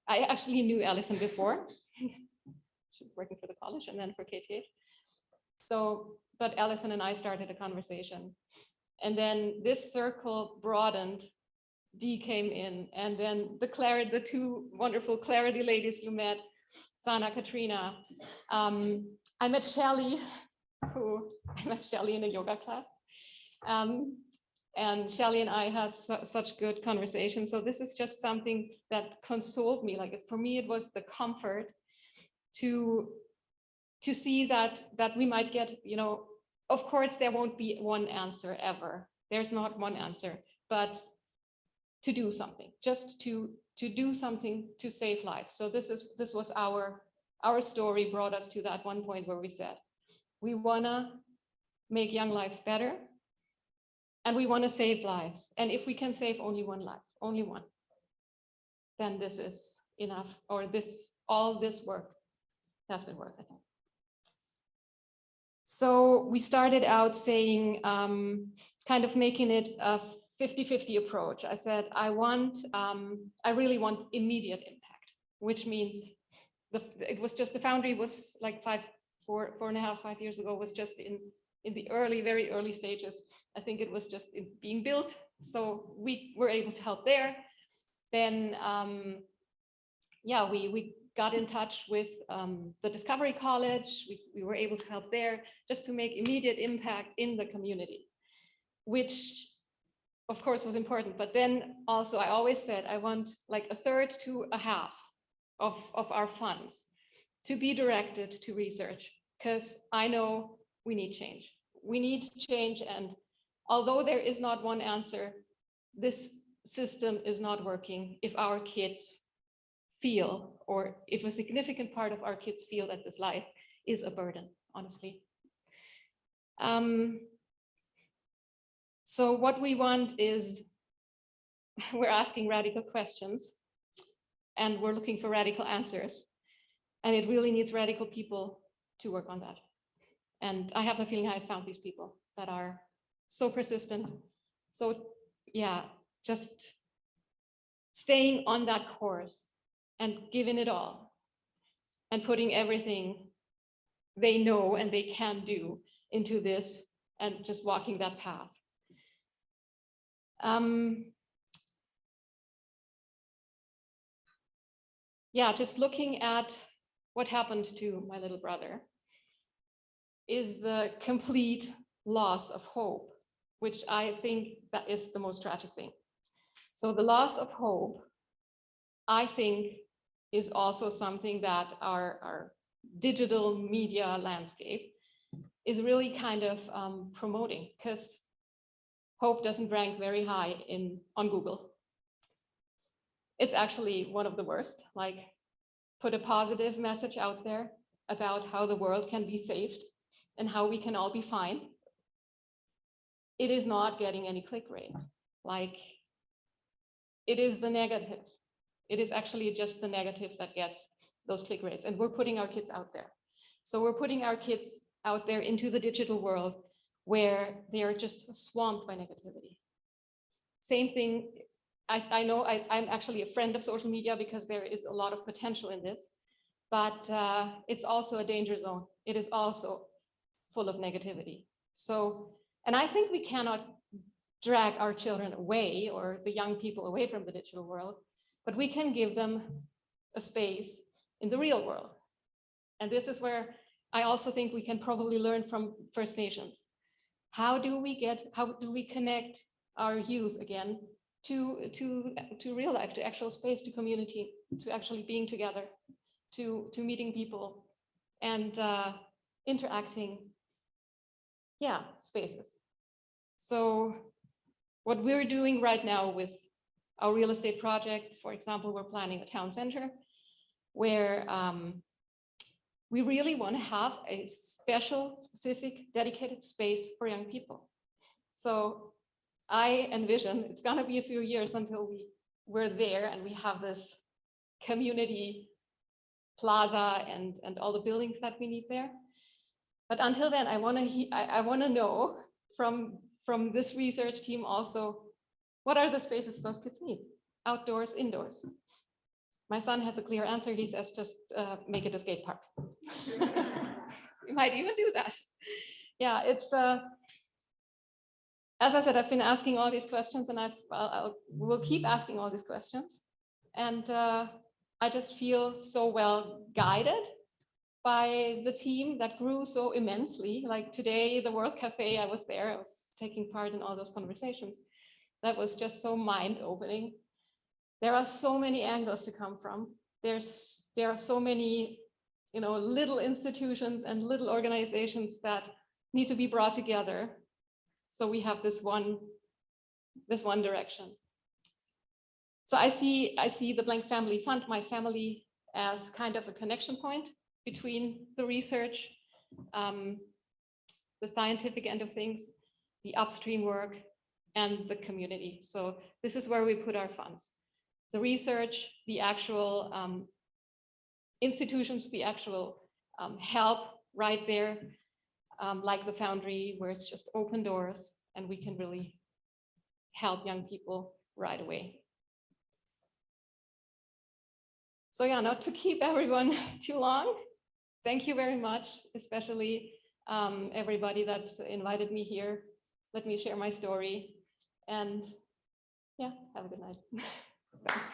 actually knew Alison before. She was working for the college and then for KTH. So, but Alison and I started a conversation. And then this circle broadened, Dee came in, and then the 2 wonderful Clarity ladies you met, Sana, Katrina. I met Shelly in a yoga class. And Shelly and I had such good conversations. So this is just something that consoled me. Like for me, it was the comfort to see that we might get, you know, of course, there won't be one answer ever. There's not one answer, but to do something, just to to do something to save lives. So this was our story brought us to that one point where we said, we wanna make young lives better, and we wanna save lives. And if we can save only one life, only one, then this is enough, or all this work has been worth it. So we started out saying, kind of making it a 50-50 approach. I said, I really want immediate impact, which means the foundry was like 4.5 years ago, was just in the very early stages. I think it was just being built. So we were able to help there. Then, yeah, we got in touch with the Discovery College. We were able to help there just to make immediate impact in the community, which of course was important. But then also I always said, I want like 1/3 to 1/2 of our funds to be directed to research, because I know we need change. We need change. And although there is not one answer, this system is not working if our kids feel, or if a significant part of our kids feel that this life is a burden, honestly. So what we want is, we're asking radical questions and we're looking for radical answers. And it really needs radical people to work on that. And I have the feeling I have found these people that are so persistent. So yeah, just staying on that course and giving it all and putting everything they know and they can do into this and just walking that path. Yeah, just looking at what happened to my little brother is the complete loss of hope, which I think that is the most tragic thing. So the loss of hope, I think, is also something that our digital media landscape is really kind of promoting, because hope doesn't rank very high on Google. It's actually one of the worst. Like, put a positive message out there about how the world can be saved and how we can all be fine. It is not getting any click rates. Like, it is the negative. It is actually just the negative that gets those click rates. And we're putting our kids out there. So we're putting our kids out there into the digital world where they are just swamped by negativity. Same thing. I know I'm actually a friend of social media because there is a lot of potential in this, but it's also a danger zone. It is also full of negativity. So, and I think we cannot drag our children away or the young people away from the digital world, but we can give them a space in the real world. And this is where I also think we can probably learn from First Nations. How do we connect our youth again to real life, to actual space, to community, to actually being together, to meeting people and interacting, yeah, spaces. So what we're doing right now with our real estate project, for example, we're planning a town center where we really want to have a specific, dedicated space for young people. So I envision it's going to be a few years until we're there and we have this community plaza and all the buildings that we need there. But until then, I want to know from this research team also, what are the spaces those kids need? Outdoors, indoors? My son has a clear answer. He says, just make it a skate park. We might even do that. Yeah, it's, as I said, I've been asking all these questions and we'll keep asking all these questions. And I just feel so well guided by the team that grew so immensely. Like today, the World Cafe, I was there, I was taking part in all those conversations. That was just so mind-opening. There are so many angles to come from. There are so many, little institutions and little organizations that need to be brought together. So we have this one direction. So I see the Blank Family Fund, my family, as kind of a connection point between the research, the scientific end of things, the upstream work, and the community. So this is where we put our funds. The research, the actual institutions, the actual help right there, like the Foundry, where it's just open doors and we can really help young people right away. So yeah, not to keep everyone too long, thank you very much, especially everybody that invited me here. Let me share my story, and yeah, have a good night. Thanks.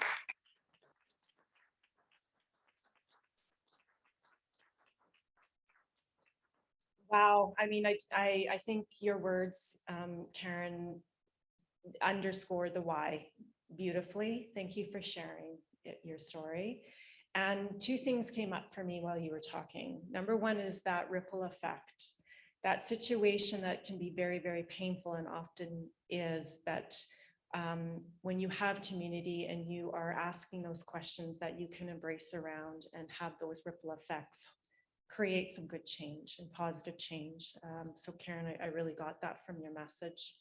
Wow, I mean, I think your words, Karen, underscore the why beautifully. Thank you for sharing your story. And two things came up for me while you were talking. Number one is that ripple effect, that situation that can be very, very painful, and often is that when you have community and you are asking those questions that you can embrace around and have those ripple effects, create some good change and positive change. So Karen, I really got that from your message.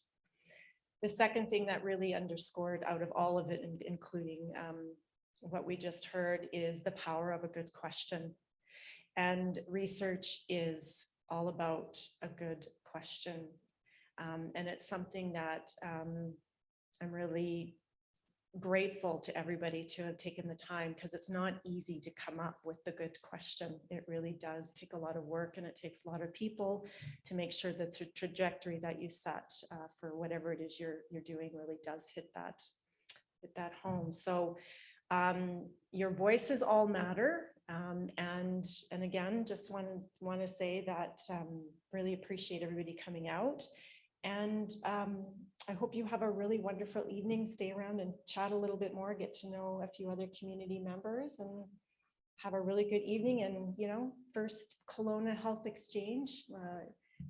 The second thing that really underscored out of all of it, including what we just heard, is the power of a good question. And research is all about a good question. And it's something that I'm really grateful to everybody to have taken the time, because it's not easy to come up with the good question. It really does take a lot of work, and it takes a lot of people to make sure that the trajectory that you set for whatever it is you're doing really does hit that home. So your voices all matter, and again, just want to say that really appreciate everybody coming out. And I hope you have a really wonderful evening. Stay around and chat a little bit more, get to know a few other community members, and have a really good evening. And, you know, first Kelowna Health Exchange.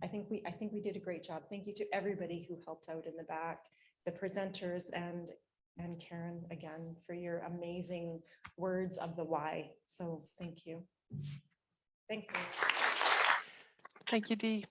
I think we did a great job. Thank you to everybody who helped out in the back, the presenters, and Karen, again, for your amazing words of the why. So thank you. Thanks. Thank you, Dee.